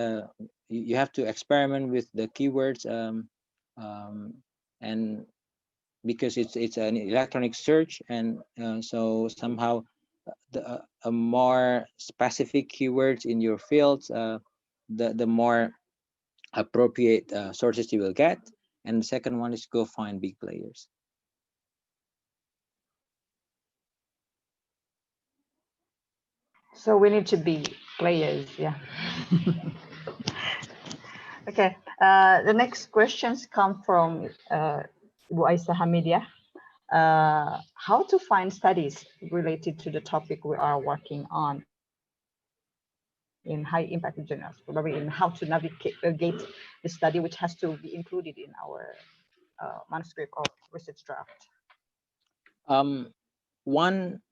you have to experiment with the keywords, and because it's an electronic search, and so somehow a more specific keywords in your fields, the more appropriate sources you will get. And the second one is go find big players. So we need to be players, yeah. Okay, the next questions come from Bu Aisyah Hamidia. How to find studies related to the topic we are working on in high impact journals, probably in how to navigate the study, which has to be included in our manuscript or research draft. One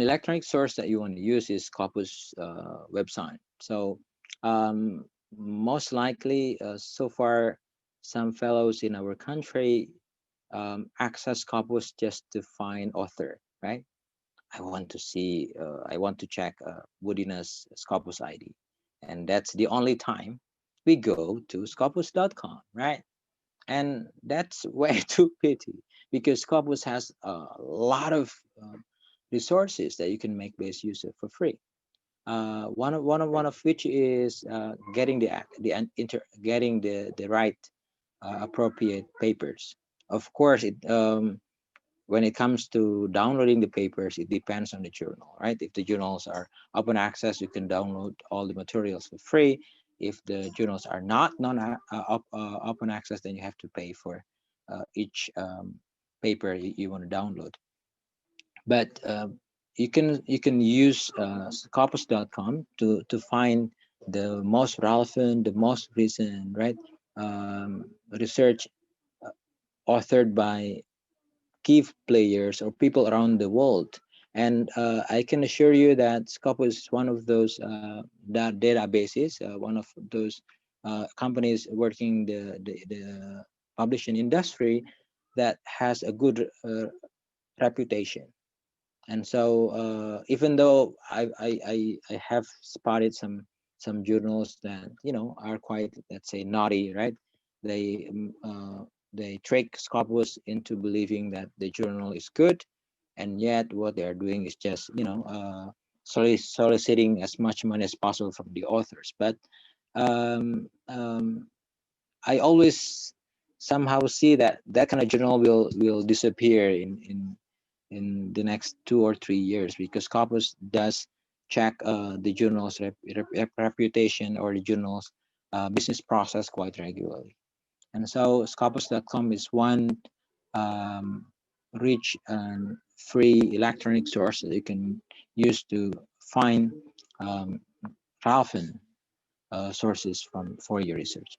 electronic source that you want to use is Scopus website. So most likely, so far, some fellows in our country access Scopus just to find author, right? I want to see, I want to check Budina's Scopus ID. And that's the only time we go to scopus.com, right? And that's way too pity, because Scopus has a lot of resources that you can make base use of for free. One of which is getting the right appropriate papers. Of course, when it comes to downloading the papers, it depends on the journal, right? If the journals are open access, you can download all the materials for free. If the journals are not open access, then you have to pay for each paper you want to download. But you can use scopus.com to find the most relevant, the most recent, right, research authored by key players or people around the world. And I can assure you that Scopus is one of those databases, one of those companies working the publishing industry that has a good reputation. And so even though I have spotted some journals that are quite, let's say, naughty, right? They they trick Scopus into believing that the journal is good, and yet what they are doing is just soliciting as much money as possible from the authors. But I always somehow see that that kind of journal will disappear in the next 2 or 3 years, because Scopus does check the journal's reputation or the journal's business process quite regularly. And so Scopus.com is one rich and free electronic source that you can use to find relevant sources for your research.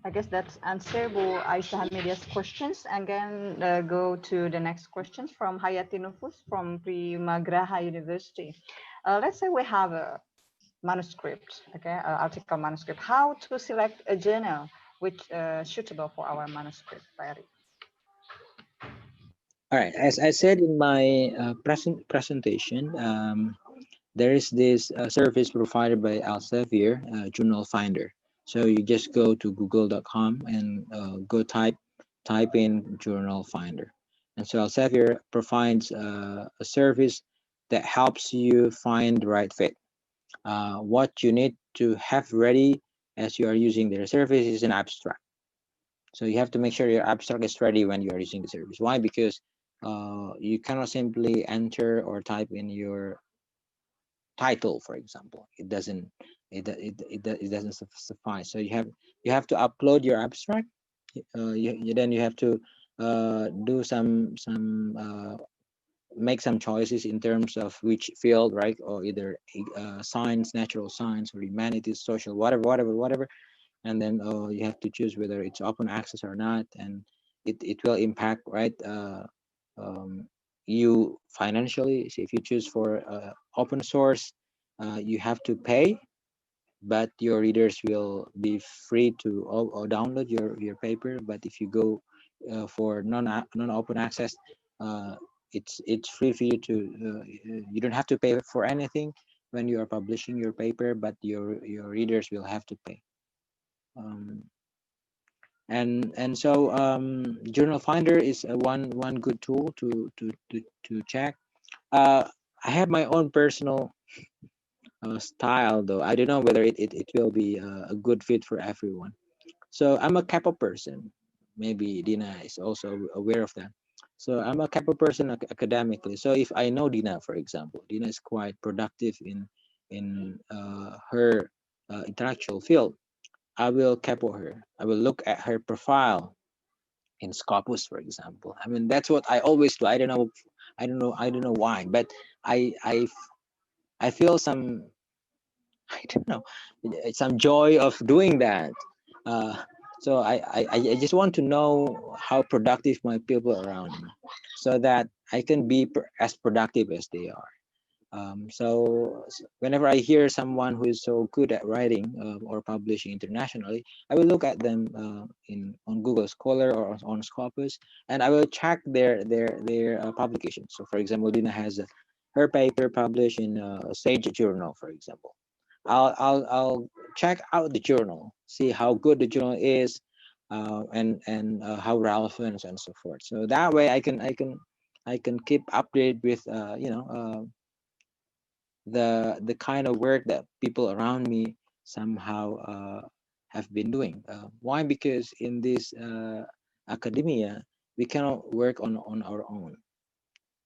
I guess that's answer Bu Aisyah Media's questions, and then go to the next questions from Hayati Nufus from Primagraha University. Let's say we have a manuscript, okay, article manuscript. How to select a journal which suitable for our manuscript, Pak Erick? All right, as I said in my presentation, there is this service provided by Elsevier, Journal Finder. So you just go to google.com and go type in Journal Finder. And so Elsevier provides a service that helps you find the right fit. What you need to have ready as you are using their service is an abstract. So you have to make sure your abstract is ready when you are using the service. Why? Because you cannot simply enter or type in your title, for example. It doesn't suffice. So you have to upload your abstract. Then you have to do some make some choices in terms of which field, right? Or either science, natural science, or humanities, social, whatever. And then you have to choose whether it's open access or not, and it will impact, right, you financially. So if you choose for open source, you have to pay, but your readers will be free to or download your paper. But if you go for non-open access, it's free for you to you don't have to pay for anything when you are publishing your paper, but your readers will have to pay. And so Journal Finder is one good tool to check. I have my own personal style, though I don't know whether it will be a good fit for everyone. So I'm a Kappa person. Maybe Dina is also aware of that. So I'm a Kappa person academically. So if I know Dina, for example, Dina is quite productive in her intellectual field, I will capo her. I will look at her profile in Scopus, for example. I mean, that's what I always do. I don't know why, but I feel some, I don't know, some joy of doing that. Uh, so I just want to know how productive my people around me, so that I can be as productive as they are. So whenever I hear someone who is so good at writing or publishing internationally, I will look at them on Google Scholar or on Scopus, and I will check their publications. So, for example, Dina has her paper published in Sage Journal, for example. I'll check out the journal, see how good the journal is, and how relevant and so forth. So that way I can keep updated with the kind of work that people around me somehow have been doing. Why? Because in this academia, we cannot work on our own.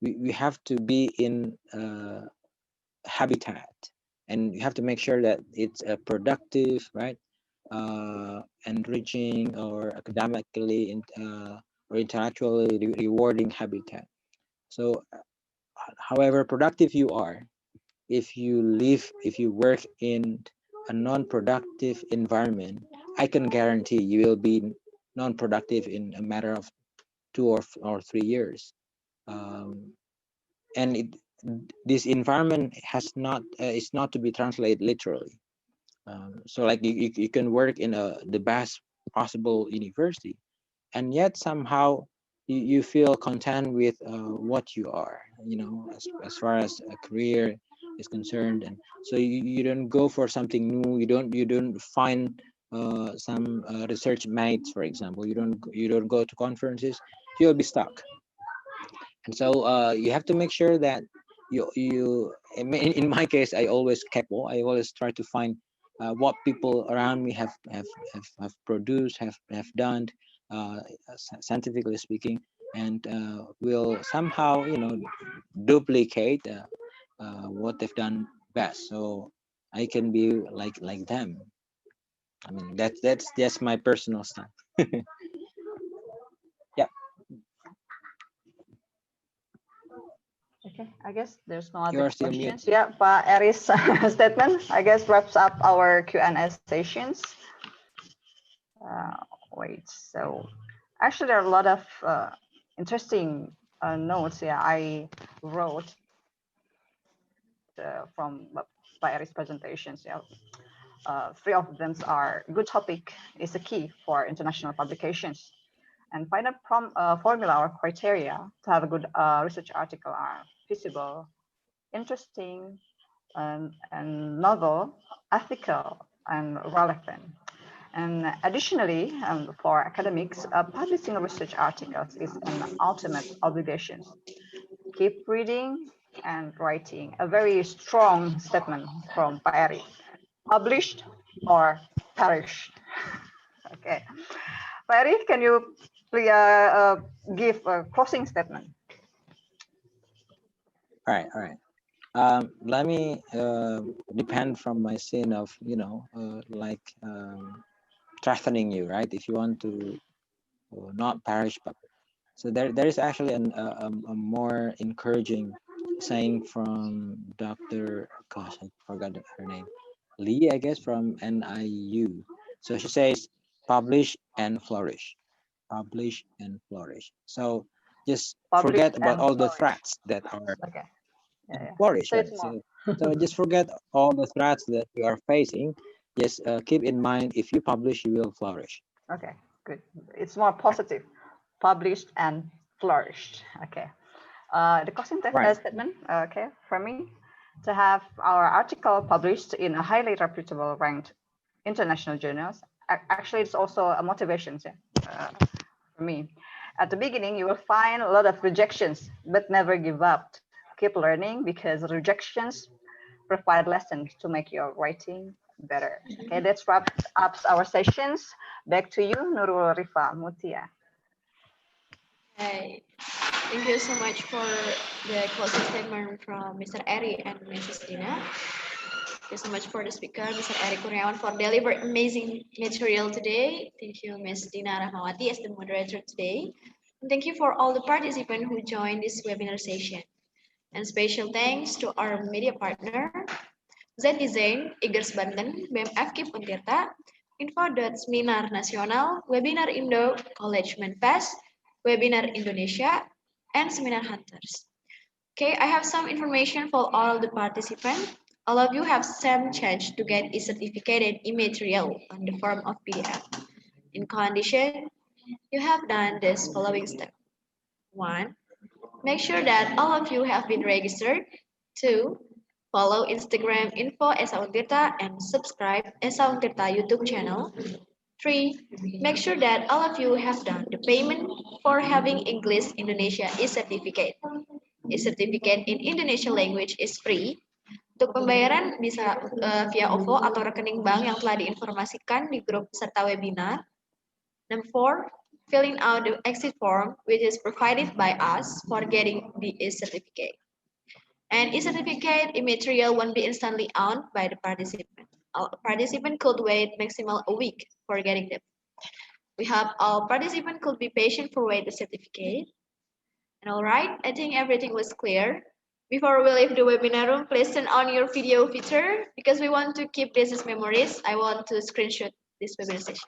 We have to be in habitat, and you have to make sure that it's a productive, right, enriching or academically or intellectually rewarding habitat. So however productive you are, if you work in a non-productive environment, I can guarantee you will be non-productive in a matter of 2 or 3 years. And this environment has not is not to be translated literally. So like you can work in the best possible university, and yet somehow you feel content with what you are, as far as a career is concerned. And so you don't go for something new, you don't find some research mates, for example. You don't go to conferences, you'll be stuck. And so you have to make sure that you in my case, I always capo. I always try to find what people around me have produced, have done, scientifically speaking. and will somehow, duplicate what they've done best. So I can be like them. I mean, that's just my personal style. Yeah. Okay, I guess there's no other You're still questions. muted. Yeah, Pak Eri's statement, I guess, wraps up our Q&A sessions. Wait, so actually there are a lot of interesting notes. Yeah, I wrote from Pak Eri's presentations. Yeah, three of them are good topic is the key for international publications. And final formula or criteria to have a good research article are feasible, interesting, and novel, ethical, and relevant. And additionally, for academics, publishing research articles is an ultimate obligation. Keep reading and writing. A very strong statement from Pak Eri. Published or perish. Okay. Pak Eri, can you please give a closing statement? All right. Let me depend from my sin of, threatening you, right? If you want to not perish, but so there is actually a more encouraging saying from Dr. Gosh, I forgot her name, Lee, I guess, from NIU. So she says, publish and flourish, publish and flourish. So just Publish forget about and all the flourish. threats that are Okay. Yeah. flourish, So right? it's more. So just forget all the threats that you are facing. Just keep in mind, if you publish, you will flourish. Okay, good. It's more positive. Published and flourished. Okay. The closing Right. statement, okay, for me, to have our article published in a highly reputable ranked international journals. Actually, it's also a motivation for me. At the beginning, you will find a lot of rejections, but never give up. Keep learning because rejections provide lessons to make your writing better. Okay, let's wrap up our sessions. Back to you, Nurul Rifa Mutia. Hey, thank you so much for the closing statement from Mr. Eri and Mrs. Dina. Thank you so much for the speaker, Mr. Eri Kurniawan, for delivering amazing material today. Thank you, Ms. Dina Rahmawati, as the moderator today. And thank you for all the participants who joined this webinar session. And special thanks to our media partner, Z Design, Igers Banten, BMFKIP Untirta, Info.Seminar Nasional, Webinar Indo, College Manfest, Webinar Indonesia, and Seminar Hunters. Okay, I have some information for all the participants. All of you have same chance to get a certificated e-material on the form of PDF. In condition, you have done this following step. 1. Make sure that all of you have been registered. 2. Follow Instagram info ESA Untirta and subscribe ESA Untirta YouTube channel. 3. Make sure that all of you have done the payment for having English Indonesia e-certificate. E-certificate in Indonesian language is free. Untuk pembayaran bisa via OVO atau rekening bank yang telah diinformasikan di grup peserta webinar. Number 4, filling out the exit form which is provided by us for getting the e-certificate. And e-certificate e-material won't be instantly owned by the participant. All participant could wait maximal a week for getting them. We hope all participants could be patient for wait the certificate. And all right, I think everything was clear. Before we leave the webinar room, please turn on your video feature because we want to keep this as memories. I want to screenshot this webinar session.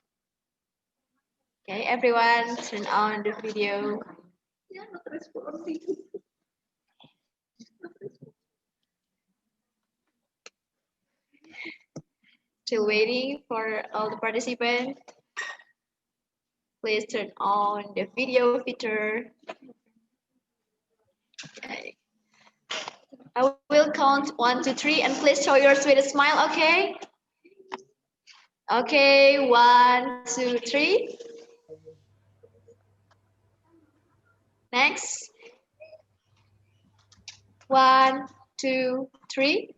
Okay, everyone, turn on the video. Still waiting for all the participants. Please turn on the video feature. Okay. I will count 1, 2, 3, and please show yours with a smile, okay? Okay, 1, 2, 3. Next. 1, 2, 3.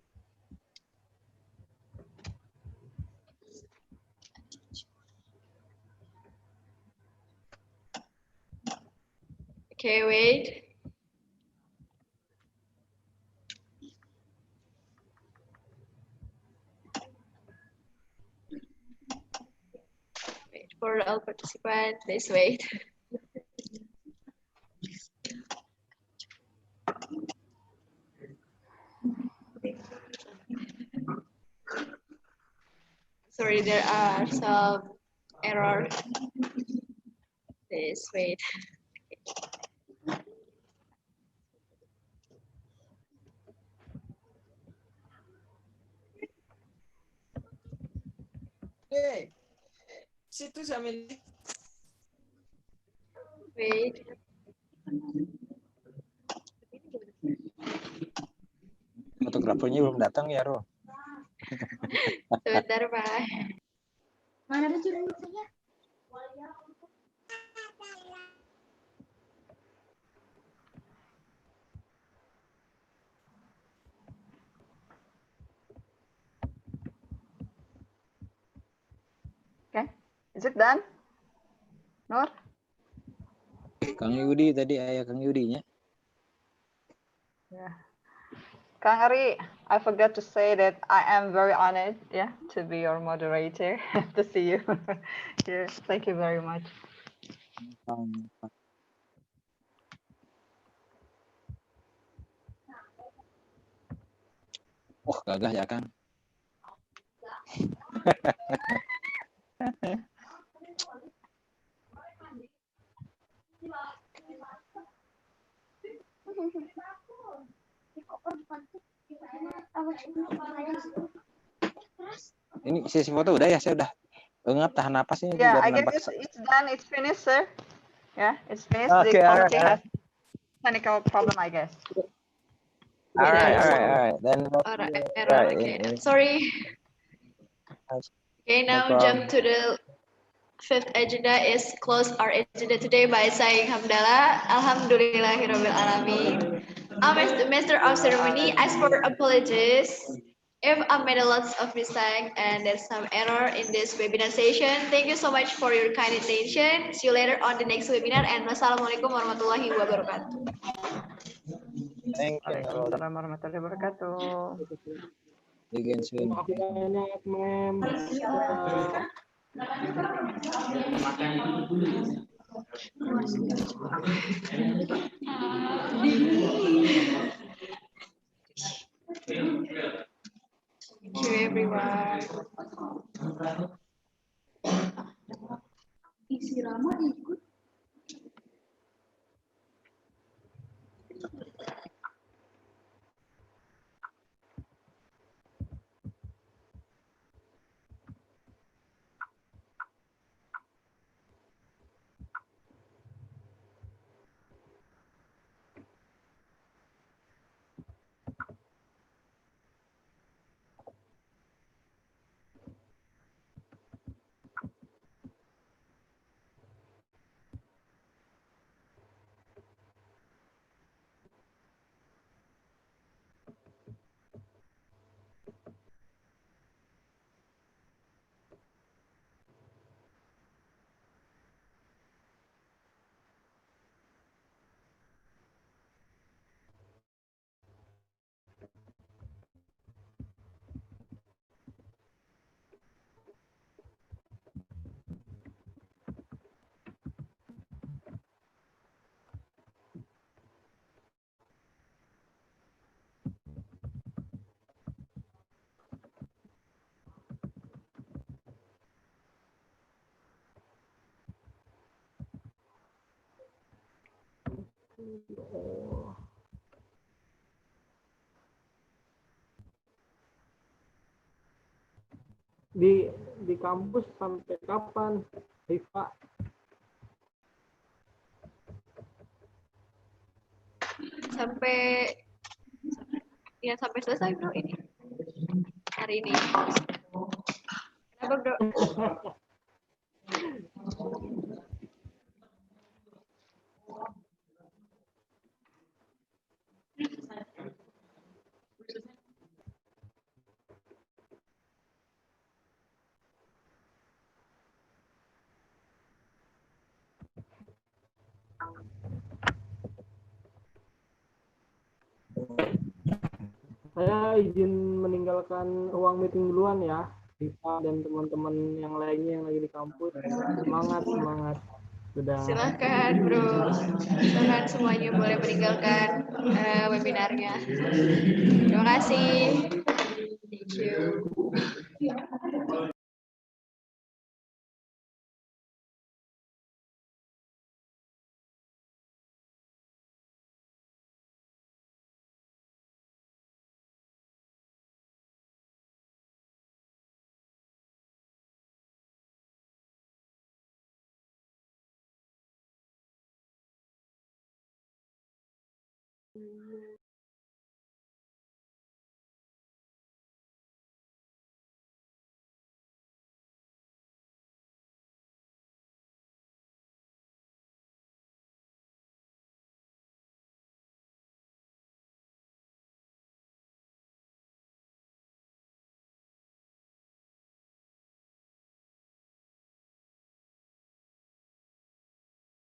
Okay, wait. Wait for all participants. Please wait. Sorry, there are some errors. Please wait. Hey, situ sambil Wait. Fotografernya belum datang ya, Ro. Sebentar, Pak. Mana ada jurusnya? Okay, is it done? Nur? Kang Yudi tadi, ayah Kang Yudinya. Yeah. Kang Ari, I forgot to say that I am very honored, yeah, to be your moderator, to see you here. Thank you very much. Oh, gagah ya, Kang. Ini sesi foto udah ya, saya udah ngap tahan napas ini Yeah, biar I guess nampak. it's done, it's finished, sir. Yeah, it's finished. Okay, The all committee right. has technical problem, I guess. All right. Then Error. Okay, sorry. Okay, No now problem. jump to the fifth agenda is close our agenda today by saying Hamdalah. Alhamdulillahirabbil alamin. Master of ceremony, ask for apologies if I made a lot of mistakes and there's some error in this webinar session. Thank you so much for your kind attention. See you later on the next webinar and wassalamualaikum warahmatullahi wabarakatuh. Thank you. Waalaikumsalam warahmatullahi wabarakatuh. Again soon. Banyak, Mem. Thank you everyone. Isi Rama ikut. Di kampus sampai kapan, Rifa? Sampai selesai bro ini hari ini. Kenapa bro? Saya izin meninggalkan ruang meeting duluan ya. Rita dan teman-teman yang lainnya yang lagi di kampus. Semangat, semangat. Sudah. Silahkan bro, silahkan semuanya boleh meninggalkan webinarnya. Terima kasih. Thank you.